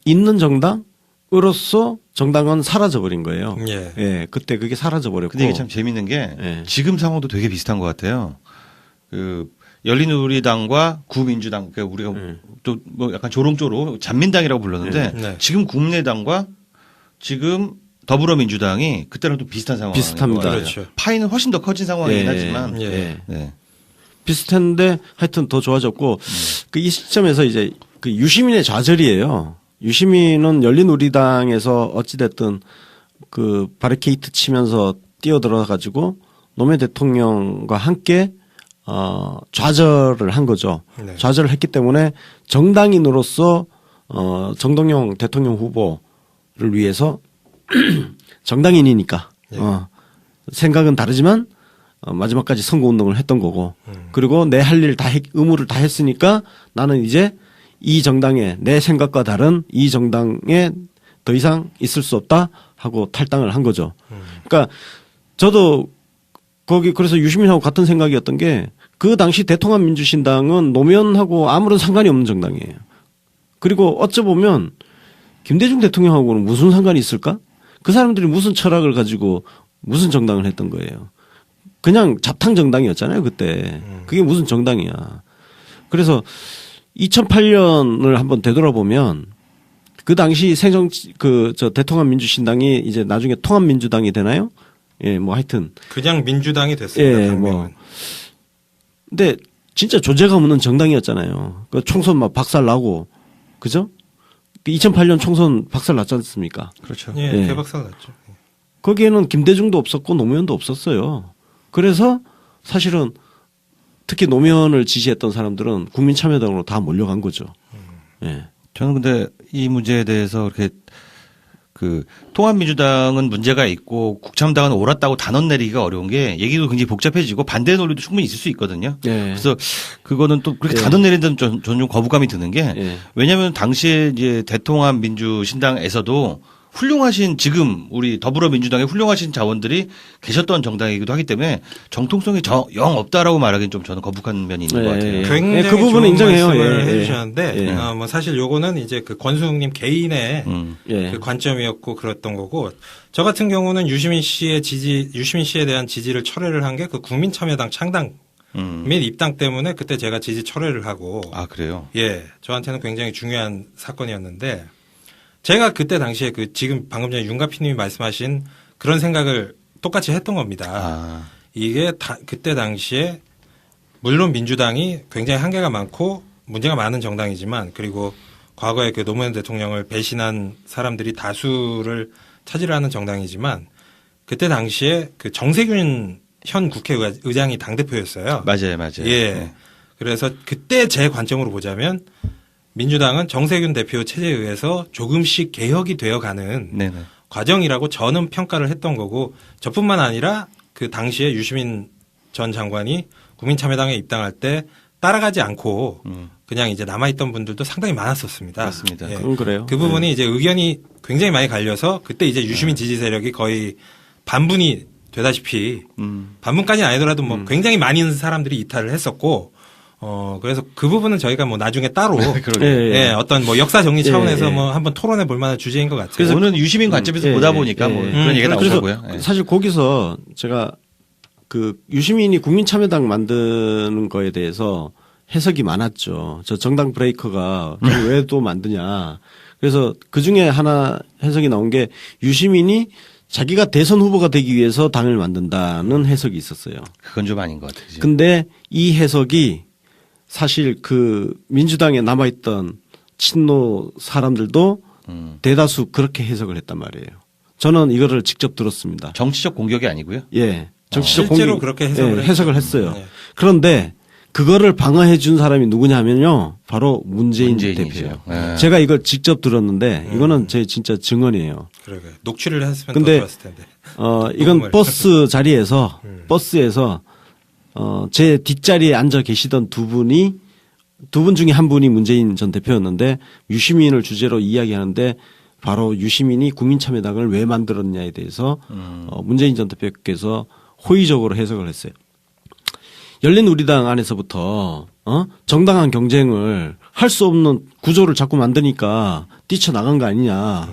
있는 정당으로서 정당은 사라져버린 거예요. 예. 예, 그때 그게 사라져버렸고. 근데 이게 참 재밌는 게 예. 지금 상황도 되게 비슷한 것 같아요. 그 열린우리당과 구민주당, 그러니까 우리가 또 뭐 약간 조롱조로 잔민당이라고 불렀는데 네. 지금 국민의당과 지금 더불어민주당이 그때랑 또 비슷한 상황. 비슷합니다. 그렇죠. 파이는 훨씬 더 커진 상황이긴 예, 하지만. 예. 예. 네. 비슷했는데 하여튼 더 좋아졌고 그 이 시점에서 이제 그 유시민의 좌절이에요. 유시민은 열린우리당에서 어찌됐든 그 바리케이트 치면서 뛰어들어 가지고 노무현 대통령과 함께 좌절을 한 거죠. 네. 좌절을 했기 때문에 정당인으로서 정동영 대통령 후보를 위해서 정당인이니까 예. 생각은 다르지만 마지막까지 선거운동을 했던 거고 그리고 내 할 일 다 의무를 다 했으니까 나는 이제 이 정당에 내 생각과 다른 이 정당에 더 이상 있을 수 없다 하고 탈당을 한 거죠. 그러니까 저도 거기 그래서 유시민하고 같은 생각이었던 게 그 당시 대통합민주신당은 노무현하고 아무런 상관이 없는 정당이에요. 그리고 어쩌보면 김대중 대통령하고는 무슨 상관이 있을까? 그 사람들이 무슨 철학을 가지고 무슨 정당을 했던 거예요. 그냥 잡탕 정당이었잖아요, 그때. 그게 무슨 정당이야. 그래서 2008년을 한번 되돌아보면 그 당시 대통합민주신당이 이제 나중에 통합민주당이 되나요? 예, 뭐 하여튼. 그냥 민주당이 됐습니다. 예, 당명은. 뭐. 근데 진짜 존재감 없는 정당이었잖아요. 그 총선 막 박살 나고, 그죠? 2008년 총선 박살 났지 않습니까? 그렇죠. 예, 예. 개박살 났죠. 거기에는 김대중도 없었고 노무현도 없었어요. 그래서 사실은 특히 노무현을 지지했던 사람들은 국민참여당으로 다 몰려간 거죠. 예. 저는 근데 이 문제에 대해서 이렇게 그 통합민주당은 문제가 있고 국참당은 옳았다고 단언 내리기가 어려운 게 얘기도 굉장히 복잡해지고 반대 논리도 충분히 있을 수 있거든요. 예. 그래서 그거는 또 그렇게 예. 단언 내리는 데는 저는 좀 거부감이 드는 게 예. 왜냐하면 당시에 이제 대통합민주신당에서도 훌륭하신 지금 우리 더불어민주당의 훌륭하신 자원들이 계셨던 정당이기도 하기 때문에 정통성이 영 없다라고 말하기는 좀 저는 거북한 면이 있는 예, 것 같아요. 예. 굉장히 그 부분은 좋은 인정해요. 말씀을 예, 예. 해주셨는데 예. 뭐 사실 요거는 이제 그 권수웅님 개인의 예. 그 관점이었고 그랬던 거고 저 같은 경우는 유시민 씨에 대한 지지를 철회를 한 게 그 국민참여당 창당 및 입당 때문에 그때 제가 지지 철회를 하고 아 그래요? 예 저한테는 굉장히 중요한 사건이었는데 제가 그때 당시에 그 지금 방금 전에 윤가피님이 말씀하신 그런 생각을 똑같이 했던 겁니다. 아. 이게 그때 당시에 물론 민주당이 굉장히 한계가 많고 문제가 많은 정당이지만 그리고 과거에 그 노무현 대통령을 배신한 사람들이 다수를 차지하는 정당이지만 그때 당시에 그 정세균 현 국회의장이 당대표였어요. 맞아요. 예. 네. 그래서 그때 제 관점으로 보자면 민주당은 정세균 대표 체제에 의해서 조금씩 개혁이 되어가는 네네. 과정이라고 저는 평가를 했던 거고 저뿐만 아니라 그 당시에 유시민 전 장관이 국민참여당에 입당할 때 따라가지 않고 그냥 이제 남아있던 분들도 상당히 많았었습니다. 맞습니다. 예. 그건 그래요. 그 부분이 이제 의견이 굉장히 많이 갈려서 그때 이제 유시민 지지 세력이 거의 반분이 되다시피 반분까지는 아니더라도 뭐 굉장히 많은 사람들이 이탈을 했었고 그래서 그 부분은 저희가 뭐 나중에 따로 예, 예. 예, 어떤 뭐 역사 정리 차원에서 예, 예. 뭐 한번 토론해 볼 만한 주제인 것 같아요. 그래서 오늘 유시민 관점에서 예, 보다 예, 보니까 예. 뭐 그런 얘기가 그래서 나오고요. 예. 사실 거기서 제가 그 유시민이 국민참여당 만드는 거에 대해서 해석이 많았죠. 저 정당 브레이커가 왜 또 만드냐. 그래서 그 중에 하나 해석이 나온 게 유시민이 자기가 대선 후보가 되기 위해서 당을 만든다는 해석이 있었어요. 그건 좀 아닌 것 같아요. 그죠? 근데 이 해석이 사실 그 민주당에 남아있던 친노 사람들도 대다수 그렇게 해석을 했단 말이에요. 저는 이거를 직접 들었습니다. 정치적 공격이 아니고요. 예. 정치적 실제로 공격, 그렇게 해석을 예, 했죠. 해석을 했어요. 네. 그런데 그거를 방어해 준 사람이 누구냐면요. 바로 문재인 문재인이죠. 대표예요. 예. 제가 이걸 직접 들었는데 이거는 제 진짜 증언이에요. 그러게 녹취를 했으면 근데 더 좋았을 텐데. 이건 녹음을. 버스 자리에서 버스에서 제 뒷자리에 앉아 계시던 두 분 중에 한 분이 문재인 전 대표였는데 유시민을 주제로 이야기하는데 바로 유시민이 국민참여당을 왜 만들었냐에 대해서 문재인 전 대표께서 호의적으로 해석을 했어요. 열린우리당 안에서부터 정당한 경쟁을 할 수 없는 구조를 자꾸 만드니까 뛰쳐나간 거 아니냐.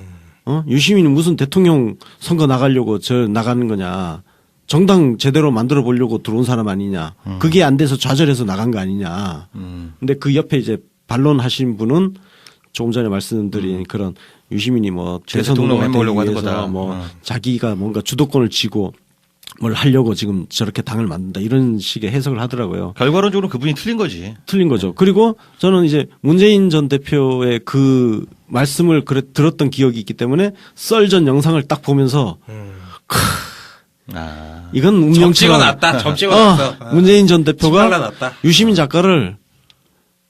유시민이 무슨 대통령 선거 나가려고 저 나가는 거냐. 정당 제대로 만들어 보려고 들어온 사람 아니냐. 그게 안 돼서 좌절해서 나간 거 아니냐. 근데 그 옆에 이제 반론하신 분은 조금 전에 말씀드린 그런 유시민이 뭐 대선 대통령 후보가 되기 해보려고 하는 위해서 거다. 뭐 자기가 뭔가 주도권을 쥐고 뭘 하려고 지금 저렇게 당을 만든다 이런 식의 해석을 하더라고요. 결과론적으로 그분이 틀린 거지. 틀린 거죠. 그리고 저는 이제 문재인 전 대표의 그 말씀을 들었던 기억이 있기 때문에 썰전 영상을 딱 보면서 이건 점 운명처럼 찍어놨다. 점 찍어놨어. 문재인 전 침 대표가 발라놨다. 유시민 작가를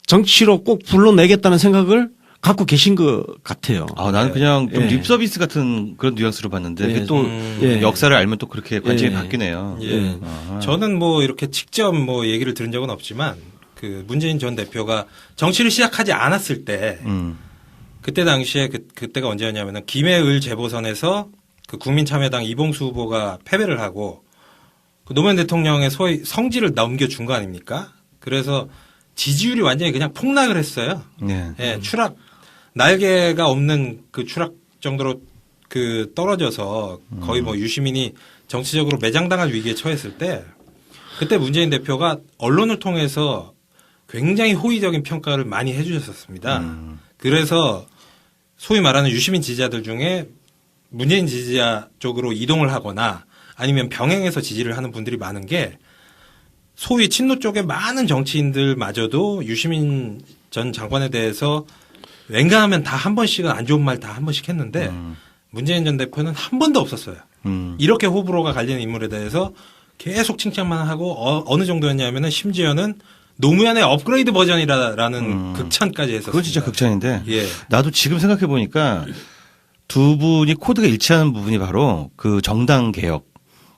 정치로 꼭 불러내겠다는 생각을 갖고 계신 것 같아요. 나는 그냥 좀 예. 립서비스 같은 그런 뉘앙스로 봤는데 예. 그게 또 예. 역사를 알면 또 그렇게 관점이 예. 바뀌네요. 예. 저는 뭐 이렇게 직접 뭐 얘기를 들은 적은 없지만 그 문재인 전 대표가 정치를 시작하지 않았을 때 그때 당시에 그때가 언제였냐면은 김해을 재보선에서 그 국민참여당 이봉수 후보가 패배를 하고 그 노무현 대통령의 소위 성질을 넘겨준 거 아닙니까? 그래서 지지율이 완전히 그냥 폭락을 했어요. 네. 예, 추락 날개가 없는 그 추락 정도로 그 떨어져서 거의 뭐 유시민이 정치적으로 매장당할 위기에 처했을 때 그때 문재인 대표가 언론을 통해서 굉장히 호의적인 평가를 많이 해주셨었습니다. 그래서 소위 말하는 유시민 지지자들 중에 문재인 지지자 쪽으로 이동을 하거나 아니면 병행해서 지지를 하는 분들이 많은 게 소위 친노 쪽의 많은 정치인들마저도 유시민 전 장관에 대해서 왠가하면 다 한 번씩은 안 좋은 말 다 한 번씩 했는데 문재인 전 대표는 한 번도 없었어요. 이렇게 호불호가 갈리는 인물에 대해서 계속 칭찬만 하고 어느 정도였냐면은 심지어는 노무현의 업그레이드 버전이라는 극찬까지 했었어요. 그건 진짜 극찬인데 예. 나도 지금 생각해 보니까 두 분이 코드가 일치하는 부분이 바로 그 정당 개혁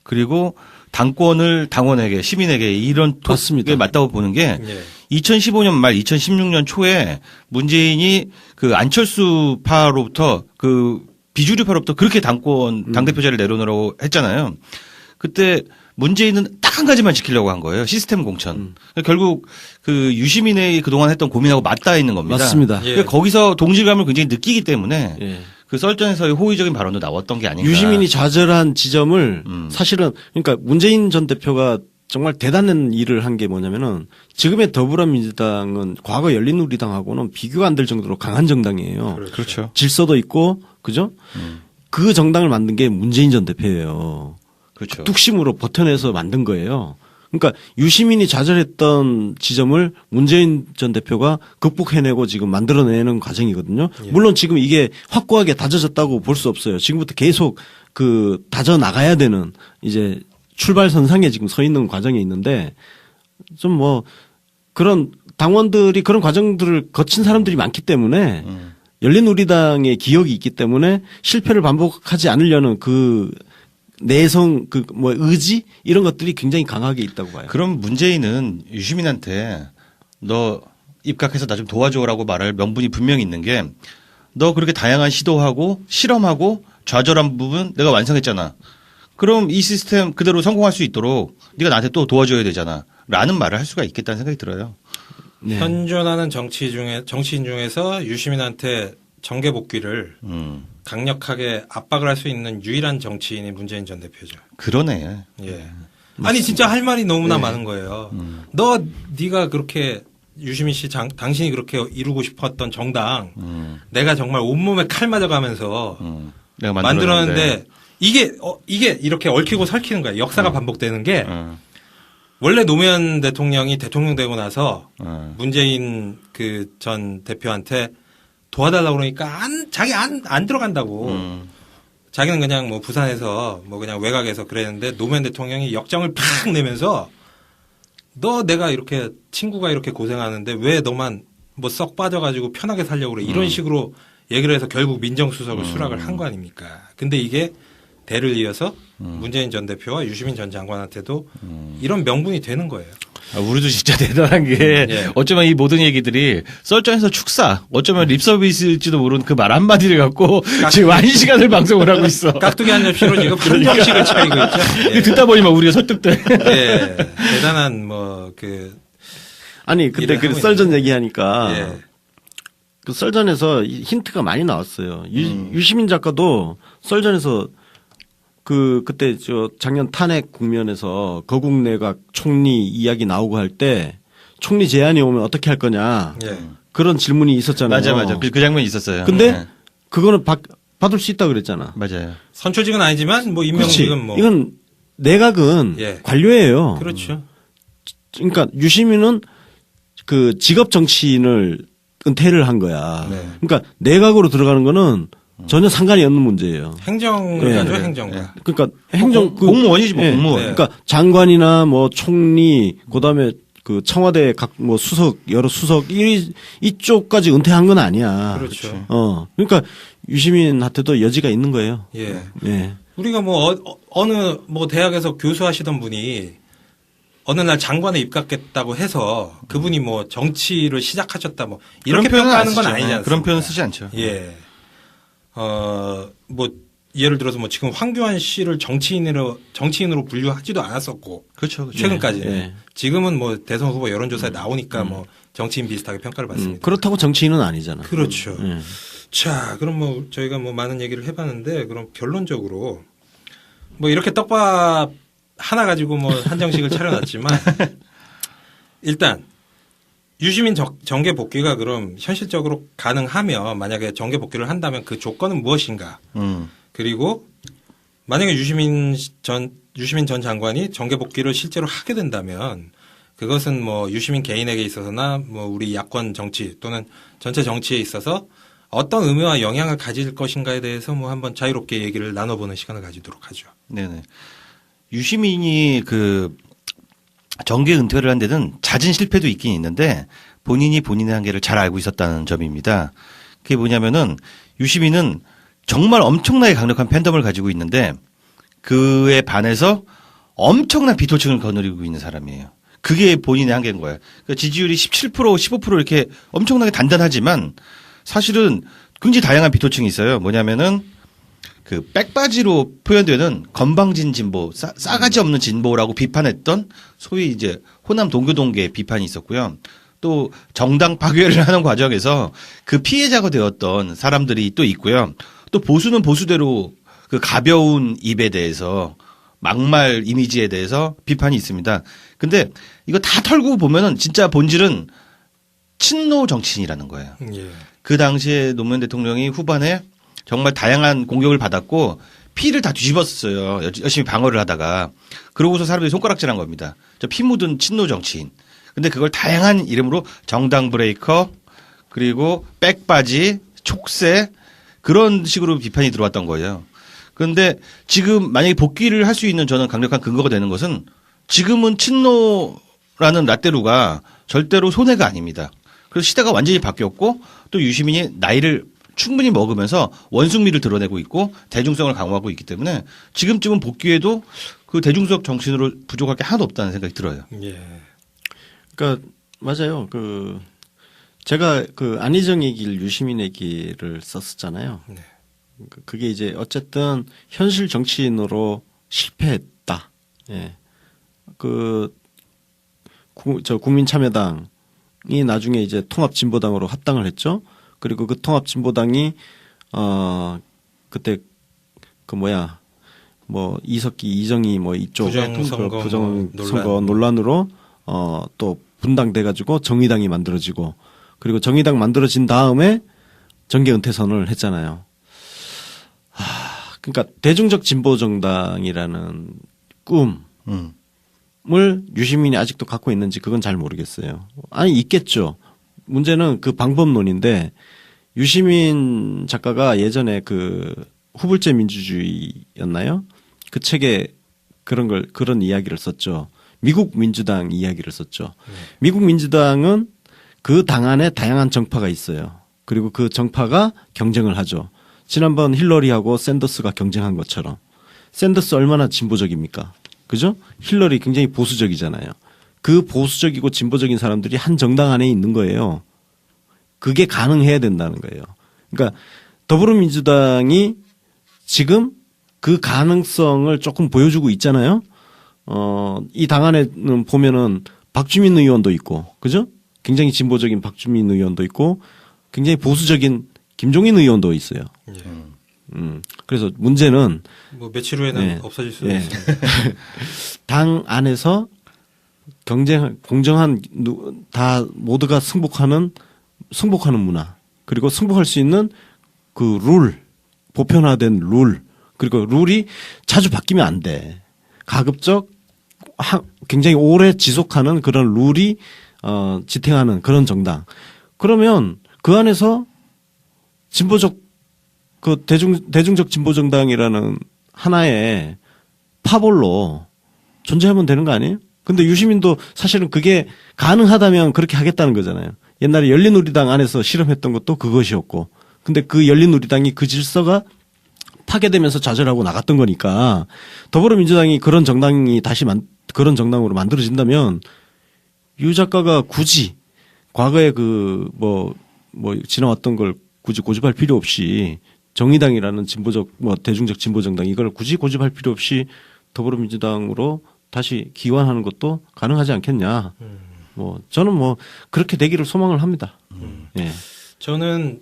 그리고 당권을 당원에게 시민에게 이런 맞습니다. 게 맞다고 보는 게 예. 2015년 말 2016년 초에 문재인이 그 안철수파로부터 그 비주류파로부터 그렇게 당대표 자리를 내려놓으라고 했잖아요. 그때 문재인은 딱 한 가지만 지키려고 한 거예요. 시스템 공천. 결국 그 유시민의 그동안 했던 고민하고 맞닿아 있는 겁니다. 맞습니다. 예. 그러니까 거기서 동질감을 굉장히 느끼기 때문에 예. 그 썰전에서의 호의적인 발언도 나왔던 게 아닌가. 유시민이 좌절한 지점을 사실은 그러니까 문재인 전 대표가 정말 대단한 일을 한 게 뭐냐면은 지금의 더불어민주당은 과거 열린우리당하고는 비교가 안 될 정도로 강한 정당이에요. 그렇죠. 질서도 있고 그죠? 그 정당을 만든 게 문재인 전 대표예요. 그렇죠. 뚝심으로 버텨내서 만든 거예요. 그러니까 유시민이 좌절했던 지점을 문재인 전 대표가 극복해내고 지금 만들어내는 과정이거든요. 물론 지금 이게 확고하게 다져졌다고 볼 수 없어요. 지금부터 계속 그 다져 나가야 되는 이제 출발선상에 지금 서 있는 과정에 있는데 좀 뭐 그런 당원들이 그런 과정들을 거친 사람들이 많기 때문에 열린우리당의 기억이 있기 때문에 실패를 반복하지 않으려는 그 내성, 그 뭐 의지 이런 것들이 굉장히 강하게 있다고 봐요. 그럼 문재인은 유시민한테 너 입각해서 나 좀 도와줘라고 말할 명분이 분명히 있는 게 너 그렇게 다양한 시도하고 실험하고 좌절한 부분 내가 완성했잖아. 그럼 이 시스템 그대로 성공할 수 있도록 네가 나한테 또 도와줘야 되잖아. 라는 말을 할 수가 있겠다는 생각이 들어요. 네. 현존하는 정치인 중에서 유시민한테 정계 복귀를 강력하게 압박을 할 수 있는 유일한 정치인이 문재인 전 대표죠. 그러네. 예. 아니 진짜 할 말이 너무나 많은 거예요. 네가 그렇게 유시민 씨 당신이 그렇게 이루고 싶었던 정당 내가 정말 온몸에 칼 맞아가면서 내가 만들었는데 이게 이렇게 얽히고 설키는 거야. 역사가 반복되는 게 원래 노무현 대통령이 대통령 되고 나서 문재인 그 전 대표한테 도와달라고 그러니까 자기 안 들어간다고. 자기는 그냥 뭐 부산에서 뭐 그냥 외곽에서 그랬는데 노무현 대통령이 역정을 팍 내면서 너 내가 이렇게 친구가 이렇게 고생하는데 왜 너만 뭐 썩 빠져가지고 편하게 살려고 그래. 이런 식으로 얘기를 해서 결국 민정수석을 수락을 한 거 아닙니까. 근데 이게 대를 이어서 문재인 전 대표와 유시민 전 장관한테도 이런 명분이 되는 거예요. 우리도 진짜 대단한 게 예. 어쩌면 이 모든 얘기들이 썰전에서 축사 어쩌면 립서비스일지도 모르는 그 말 한마디를 갖고 지금 1시간을 방송을 하고 있어. 깍두기 한 접시로 지금 한 접시를 차리고 있죠. 예. 듣다 보니 막 우리가 설득돼. 예. 대단한 아니 근데 일을 그 하고 썰전 있는. 얘기하니까 예. 그 썰전에서 힌트가 많이 나왔어요. 유시민 작가도 썰전에서 그때 작년 탄핵 국면에서 거국 내각 총리 이야기 나오고 할 때 총리 제안이 오면 어떻게 할 거냐 예. 그런 질문이 있었잖아요. 맞아. 그 장면이 있었어요. 근데 네. 그거는 받을 수 있다 그랬잖아. 맞아요. 선초직은 아니지만 뭐 그렇지. 임명직은 뭐. 이건 내각은 예. 관료예요. 그렇죠. 그러니까 유시민은 그 직업 정치인을 은퇴를 한 거야. 네. 그러니까 내각으로 들어가는 거는 전혀 상관이 없는 문제예요. 행정을 예. 하죠, 행정가. 그러니까 행정 공무원이지 뭐 공무원. 네. 그러니까 장관이나 뭐 총리 그다음에 그 청와대 각 뭐 수석 여러 수석 이쪽까지 은퇴한 건 아니야. 그렇죠. 그러니까 유시민한테도 여지가 있는 거예요. 예. 예. 우리가 뭐 어느 뭐 대학에서 교수하시던 분이 어느 날 장관에 입각했다고 해서 그분이 뭐 정치를 시작하셨다 뭐 이렇게 그런 표현은 평가하는 안 건 쓰죠. 아니지 않습니까? 그런 표현 쓰지 않죠. 예. 뭐 예를 들어서 뭐 지금 황교안 씨를 정치인으로 분류하지도 않았었고 그렇죠. 최근까지는 예. 지금은 뭐 대선 후보 여론조사에 나오니까 뭐 정치인 비슷하게 평가를 받습니다. 그렇다고 정치인은 아니잖아. 그렇죠. 예. 자, 그럼 뭐 저희가 뭐 많은 얘기를 해봤는데 그럼 결론적으로 뭐 이렇게 떡밥 하나 가지고 뭐 한정식을 차려놨지만 일단 유시민 정계 복귀가 그럼 현실적으로 가능하면 만약에 정계 복귀를 한다면 그 조건은 무엇인가? 그리고 만약에 유시민 전 장관이 정계 복귀를 실제로 하게 된다면 그것은 뭐 유시민 개인에게 있어서나 뭐 우리 야권 정치 또는 전체 정치에 있어서 어떤 의미와 영향을 가질 것인가에 대해서 뭐 한번 자유롭게 얘기를 나눠보는 시간을 가지도록 하죠. 네네. 유시민이 그 정계 은퇴를 한 데는 잦은 실패도 있긴 있는데 본인이 본인의 한계를 잘 알고 있었다는 점입니다. 그게 뭐냐면은 유시민은 정말 엄청나게 강력한 팬덤을 가지고 있는데 그에 반해서 엄청난 비토층을 거느리고 있는 사람이에요. 그게 본인의 한계인 거예요. 그러니까 지지율이 17%, 15% 이렇게 엄청나게 단단하지만 사실은 굉장히 다양한 비토층이 있어요. 뭐냐면은 그 백바지로 표현되는 건방진 진보, 싸가지 없는 진보라고 비판했던 소위 이제 호남 동교동계 비판이 있었고요. 또 정당 파괴를 하는 과정에서 그 피해자가 되었던 사람들이 또 있고요. 또 보수는 보수대로 그 가벼운 입에 대해서 막말 이미지에 대해서 비판이 있습니다. 근데 이거 다 털고 보면은 진짜 본질은 친노 정치인이라는 거예요. 예. 그 당시에 노무현 대통령이 후반에 정말 다양한 공격을 받았고 피를 다 뒤집었어요. 열심히 방어를 하다가. 그러고서 사람들이 손가락질한 겁니다. 저 피 묻은 친노 정치인. 근데 그걸 다양한 이름으로 정당 브레이커 그리고 백바지 촉새 그런 식으로 비판이 들어왔던 거예요. 그런데 지금 만약에 복귀를 할 수 있는 저는 강력한 근거가 되는 것은 지금은 친노라는 라떼루가 절대로 손해가 아닙니다. 그래서 시대가 완전히 바뀌었고 또 유시민이 나이를 충분히 먹으면서 원숭미를 드러내고 있고 대중성을 강화하고 있기 때문에 지금쯤은 복귀해도 그 대중적 정신으로 부족할 게 하나도 없다는 생각이 들어요. 예. 그러니까 맞아요. 제가 안희정 얘기를 유시민 얘기를 썼었잖아요. 네. 그게 이제 어쨌든 현실 정치인으로 실패했다. 예. 국민참여당이 나중에 이제 통합진보당으로 합당을 했죠. 그리고 그 통합진보당이 그때 이석기, 이정희 이쪽 부정선거 논란으로 또 분당돼 가지고 정의당이 만들어지고 그리고 정의당 만들어진 다음에 정계 은퇴 선언을 했잖아요. 그러니까 대중적 진보 정당이라는 꿈을 유시민이 아직도 갖고 있는지 그건 잘 모르겠어요. 아니 있겠죠. 문제는 그 방법론인데 유시민 작가가 예전에 후불제 민주주의였나요? 그 책에 그런 이야기를 썼죠. 미국 민주당 이야기를 썼죠. 미국 민주당은 그 당 안에 다양한 정파가 있어요. 그리고 그 정파가 경쟁을 하죠. 지난번 힐러리하고 샌더스가 경쟁한 것처럼. 샌더스 얼마나 진보적입니까? 그죠? 힐러리 굉장히 보수적이잖아요. 그 보수적이고 진보적인 사람들이 한 정당 안에 있는 거예요. 그게 가능해야 된다는 거예요. 그러니까 더불어민주당이 지금 그 가능성을 조금 보여주고 있잖아요. 이 당 안에는 보면은 박주민 의원도 있고, 그죠? 굉장히 진보적인 박주민 의원도 있고, 굉장히 보수적인 김종인 의원도 있어요. 예. 그래서 문제는 며칠 후에는 없어질 수도 있습니다. 당 안에서 공정한 다 모두가 승복하는 문화, 그리고 승복할 수 있는 그 보편화된 룰, 그리고 룰이 자주 바뀌면 안 돼. 가급적 굉장히 오래 지속하는 그런 룰이 지탱하는 그런 정당. 그러면 그 안에서 진보적 대중적 진보 정당이라는 하나의 파벌로 존재하면 되는 거 아니에요? 근데 유시민도 사실은 그게 가능하다면 그렇게 하겠다는 거잖아요. 옛날에 열린우리당 안에서 실험했던 것도 그것이었고, 근데 그 열린우리당이 그 질서가 파괴되면서 좌절하고 나갔던 거니까 더불어민주당이 그런 정당이 다시 그런 정당으로 만들어진다면 유 작가가 굳이 과거에 지나왔던 걸 굳이 고집할 필요 없이 정의당이라는 진보적 대중적 진보 정당 이걸 굳이 고집할 필요 없이 더불어민주당으로 다시 기원하는 것도 가능하지 않겠냐. 저는 그렇게 되기를 소망을 합니다. 예. 저는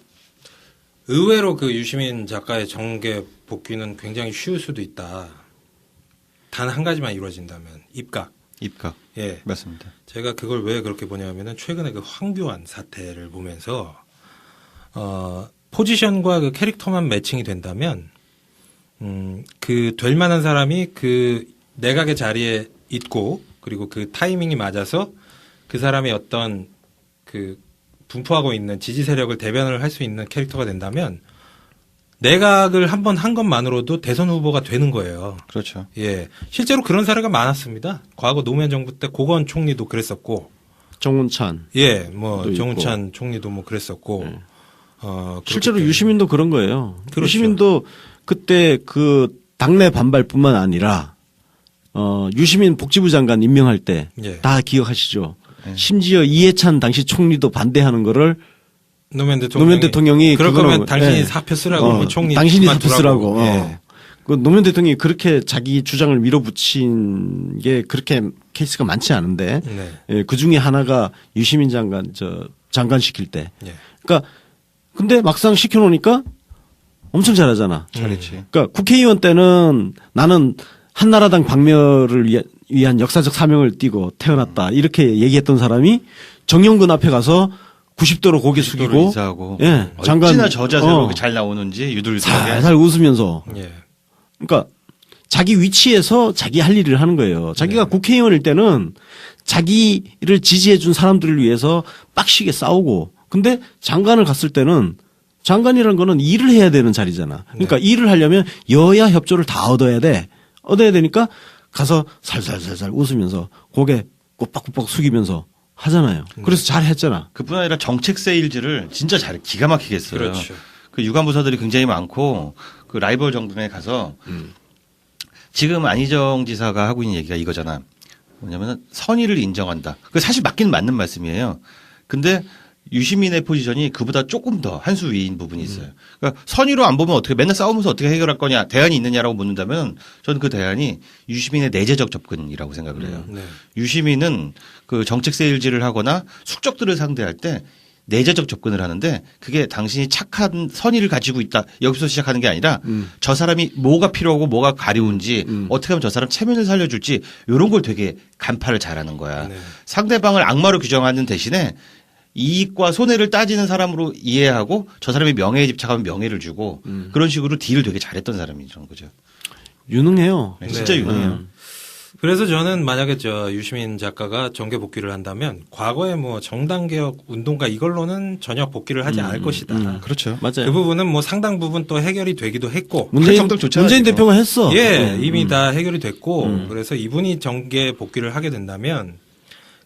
의외로 유시민 작가의 정계 복귀는 굉장히 쉬울 수도 있다. 단 한 가지만 이루어진다면 입각. 예, 맞습니다. 제가 그걸 왜 그렇게 보냐면은 최근에 황교안 사태를 보면서 포지션과 캐릭터만 매칭이 된다면 될 만한 사람이 내각의 자리에 있고 그리고 그 타이밍이 맞아서 그 사람의 어떤 분포하고 있는 지지 세력을 대변을 할 수 있는 캐릭터가 된다면 내각을 한번 한 것만으로도 대선 후보가 되는 거예요. 그렇죠. 예. 실제로 그런 사례가 많았습니다. 과거 노무현 정부 때 고건 총리도 그랬었고. 정운찬. 예, 정운찬 총리도 그랬었고. 실제로 유시민도 그런 거예요. 그렇죠. 유시민도 그때 당내 반발뿐만 아니라 유시민 복지부 장관 임명할 때 다 기억하시죠. 심지어 이해찬 당시 총리도 반대하는 거를 노무현 대통령이 그럴 거면 당신이 사표 쓰라고 총리 당신이 사표 쓰라고. 예. 노무현 대통령이 그렇게 자기 주장을 밀어붙인 게 그렇게 케이스가 많지 않은데 그 중에 하나가 유시민 장관 시킬 때. 그러니까 근데 막상 시켜놓으니까 엄청 잘하잖아. 잘했지. 그러니까 국회의원 때는 나는 한나라당 박멸을 위한 역사적 사명을 띠고 태어났다 이렇게 얘기했던 사람이 정영근 앞에 가서 90도로 고개 숙이고 인사하고 장관 어찌나 저 자세로 잘 나오는지 유들유들하게 살살 웃으면서 그러니까 자기 위치에서 자기 할 일을 하는 거예요. 자기가 국회의원일 때는 자기를 지지해 준 사람들을 위해서 빡시게 싸우고 근데 장관을 갔을 때는 장관이라는 거는 일을 해야 되는 자리잖아. 그러니까 일을 하려면 여야 협조를 다 얻어야 되니까 가서 살살살살 웃으면서 고개 꼬박꼬박 숙이면서 하잖아요. 그래서 잘 했잖아. 그뿐 아니라 정책 세일즈를 진짜 기가 막히게 했어요. 그렇죠. 그 유관부서들이 굉장히 많고 그 라이벌 정부에 가서 지금 안희정 지사가 하고 있는 얘기가 이거잖아. 뭐냐면 선의를 인정한다. 그 사실 맞긴 맞는 말씀이에요. 근데 유시민의 포지션이 그보다 조금 더 한 수 위인 부분이 있어요. 그러니까 선의로 안 보면 어떻게 맨날 싸우면서 어떻게 해결할 거냐 대안이 있느냐라고 묻는다면 저는 그 대안이 유시민의 내재적 접근이라고 생각을 해요. 네. 유시민은 그 정책 세일즈를 하거나 숙적들을 상대할 때 내재적 접근을 하는데 그게 당신이 착한 선의를 가지고 있다. 여기서 시작하는 게 아니라 저 사람이 뭐가 필요하고 뭐가 가려운지 어떻게 하면 저 사람 체면을 살려줄지 이런 걸 되게 간파를 잘하는 거야. 네. 상대방을 악마로 규정하는 대신에 이익과 손해를 따지는 사람으로 이해하고 저 사람이 명예에 집착하면 명예를 주고 그런 식으로 딜을 되게 잘했던 사람이라는 거죠. 유능해요. 네, 진짜 네. 유능해요. 그래서 저는 만약에 유시민 작가가 정계 복귀를 한다면 과거에 뭐 정당개혁 운동가 이걸로는 전혀 복귀를 하지 않을 것이다. 그렇죠. 맞아요. 그 부분은 뭐 상당 부분 또 해결이 되기도 했고. 문재인 정도는 좋잖아요, 문재인 지금. 대표가 했어. 예, 이미 다 해결이 됐고. 그래서 이분이 정계 복귀를 하게 된다면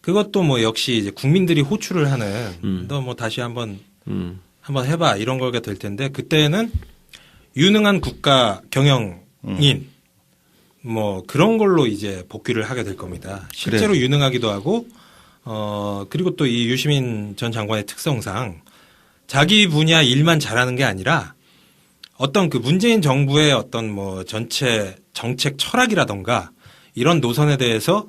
그것도 뭐 역시 이제 국민들이 호출을 하는 너 뭐 다시 한번 해봐 이런 거가 될 텐데 그때는 유능한 국가 경영인 뭐 그런 걸로 이제 복귀를 하게 될 겁니다. 실제로 유능하기도 하고 그리고 또 이 유시민 전 장관의 특성상 자기 분야 일만 잘하는 게 아니라 어떤 그 문재인 정부의 어떤 뭐 전체 정책 철학이라던가 이런 노선에 대해서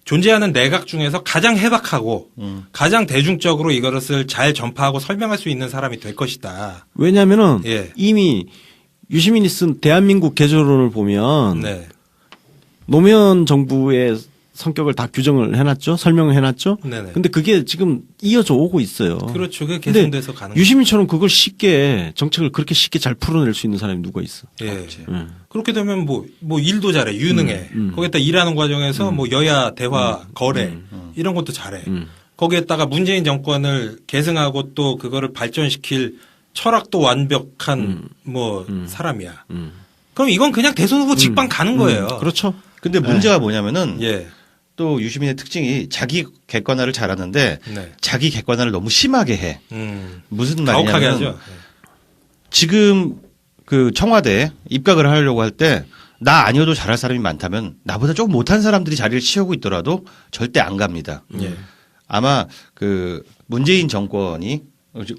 존재하는 내각 중에서 가장 해박하고 가장 대중적으로 이것을 잘 전파하고 설명할 수 있는 사람이 될 것이다. 왜냐면은 예. 이미 유시민이 쓴 대한민국 개조론을 보면 네. 노무현 정부의 성격을 다 규정을 해놨죠. 설명을 해놨죠. 네네. 근데 그게 지금 이어져 오고 있어요. 그렇죠. 그게 근데 개선돼서 가는 유시민처럼 그걸 쉽게 정책을 그렇게 쉽게 잘 풀어낼 수 있는 사람이 누가 있어? 예. 예. 그렇게 되면 뭐 일도 잘해. 유능해. 거기다 일하는 과정에서 뭐 여야 대화 거래 이런 것도 잘해. 거기에다가 문재인 정권을 계승하고 또 그거를 발전시킬 철학도 완벽한 뭐 사람이야. 그럼 이건 그냥 대선 후보 직방 가는 거예요. 그렇죠. 근데 문제가 뭐냐면은 예. 또 유시민의 특징이 자기 객관화를 잘하는데 네. 자기 객관화를 너무 심하게 해. 무슨 가혹하게 말이냐면 하죠. 지금 그 청와대에 입각을 하려고 할 때 나 아니어도 잘할 사람이 많다면 나보다 조금 못한 사람들이 자리를 채우고 있더라도 절대 안 갑니다. 예. 아마 그 문재인 정권이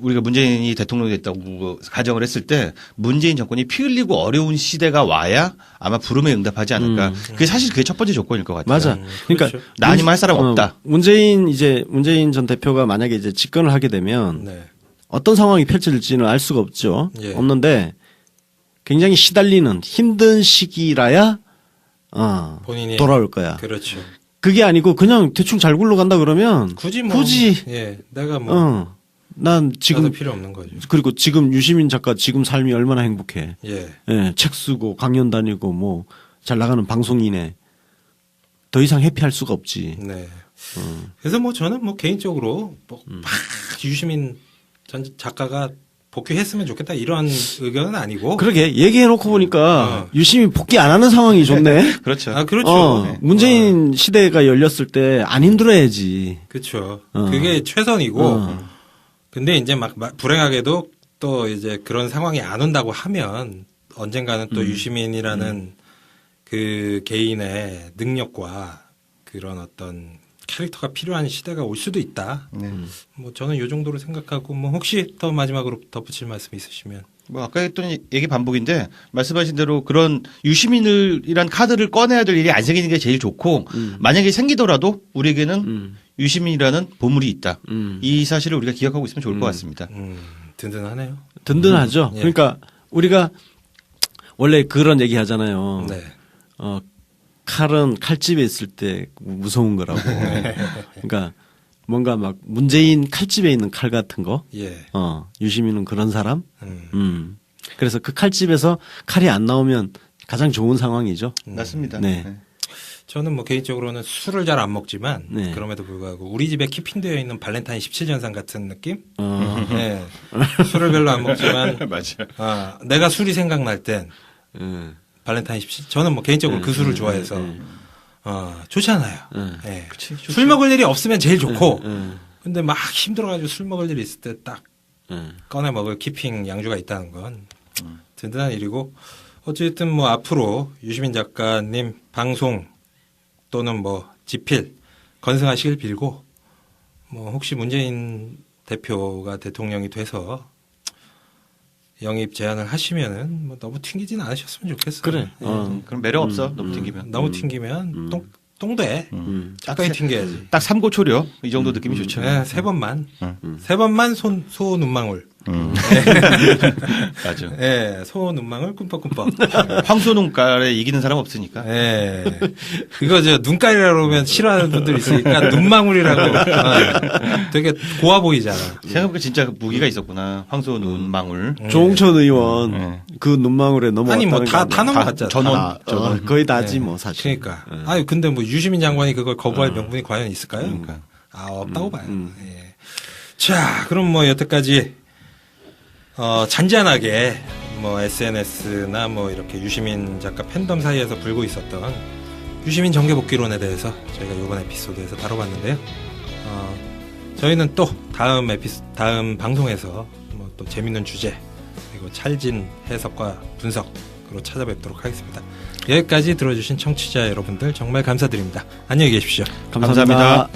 우리가 문재인이 대통령이 됐다고 가정을 했을 때 문재인 정권이 피 흘리고 어려운 시대가 와야 아마 부름에 응답하지 않을까. 그게 사실 그게 첫 번째 조건일 것 같아요. 맞아. 그러니까 그렇죠. 나 아니면 할 사람 없다. 문재인 전 대표가 만약에 이제 집권을 하게 되면 네. 어떤 상황이 펼쳐질지는 알 수가 없죠. 예. 없는데 굉장히 시달리는 힘든 시기라야 본인이 돌아올 거야. 그렇죠. 그게 아니고 그냥 대충 잘 굴러간다 그러면 굳이 예. 내가 뭐 난 지금 나도 필요 없는 거죠. 그리고 지금 유시민 작가 지금 삶이 얼마나 행복해. 예. 예, 책 쓰고 강연 다니고 뭐 잘 나가는 방송인에 더 이상 해피할 수가 없지. 네. 그래서 뭐 저는 뭐 개인적으로 뭐 막 유시민 전 작가가 복귀했으면 좋겠다 이런 의견은 아니고. 그러게 얘기해 놓고 보니까 유시민 복귀 안 하는 상황이 좋네. 그렇죠. 아 그렇죠. 네. 문재인 시대가 열렸을 때 안 힘들어야지. 그렇죠. 그게 최선이고. 근데 이제 막 불행하게도 또 이제 그런 상황이 안 온다고 하면 언젠가는 또 유시민이라는 그 개인의 능력과 그런 어떤 캐릭터가 필요한 시대가 올 수도 있다. 뭐 저는 이 정도로 생각하고 뭐 혹시 더 마지막으로 덧붙일 말씀 있으시면. 뭐 아까 했던 얘기 반복인데 말씀하신 대로 그런 유시민이란 카드를 꺼내야 될 일이 안 생기는 게 제일 좋고 만약에 생기더라도 우리에게는 유시민이라는 보물이 있다. 이 사실을 우리가 기억하고 있으면 좋을 것 같습니다. 든든하네요. 든든하죠. 예. 그러니까 우리가 원래 그런 얘기 하잖아요. 네. 칼은 칼집에 있을 때 무서운 거라고. 그러니까 뭔가 막 문재인 칼집에 있는 칼 같은 거. 예. 유시민은 그런 사람. 그래서 그 칼집에서 칼이 안 나오면 가장 좋은 상황이죠. 맞습니다. 네. 저는 뭐 개인적으로는 술을 잘 안 먹지만 네. 그럼에도 불구하고 우리 집에 키핑되어 있는 발렌타인 17전상 같은 느낌? 네. 술을 별로 안 먹지만 맞아요. 내가 술이 생각날 땐 발렌타인 17. 저는 뭐 개인적으로 그 술을 좋아해서 좋잖아요. 예. 예. 그치, 술 먹을 일이 없으면 제일 좋고, 예. 근데 막 힘들어가지고 술 먹을 일이 있을 때 딱 예. 꺼내 먹을 키핑 양주가 있다는 건 든든한 일이고, 어쨌든 뭐 앞으로 유시민 작가님 방송 또는 뭐 집필 건승하시길 빌고, 뭐 혹시 문재인 대표가 대통령이 돼서 영입 제안을 하시면은 뭐 너무 튕기지는 않으셨으면 좋겠어요. 그래. 예. 그럼 매력 없어. 너무 튕기면. 너무 튕기면 똥돼. 적당히 튕겨야지. 딱 삼고초려 이 정도 느낌이 좋죠. 네, 세 번만. 세 번만 소 눈망울. 맞아. 예, 소 눈망울 꿈뻑꿈뻑. 황소 눈깔에 이기는 사람 없으니까. 예. 이거 눈깔이라고 그러면 싫어하는 분들 있으니까 눈망울이라고. 되게 고와 보이잖아. 생각해보니까 진짜 무기가 있었구나. 황소 눈망울. 조홍천 의원 네. 그 눈망울에 넘어왔다는 아니 뭐 다 거 아니야? 넘어갔잖아. 전원. 거의 다지 예. 뭐 사실. 그러니까. 아유 근데 뭐 유시민 장관이 그걸 거부할 명분이 과연 있을까요? 그러니까. 없다고 봐요. 예. 자, 그럼 뭐 여태까지 잔잔하게 뭐 SNS나 뭐 이렇게 유시민 작가 팬덤 사이에서 불고 있었던 유시민 정계복귀론에 대해서 저희가 이번 에피소드에서 다뤄봤는데요. 저희는 또 다음 방송에서 뭐 또 재밌는 주제 그리고 찰진 해석과 분석으로 찾아뵙도록 하겠습니다. 여기까지 들어주신 청취자 여러분들 정말 감사드립니다. 안녕히 계십시오. 감사합니다.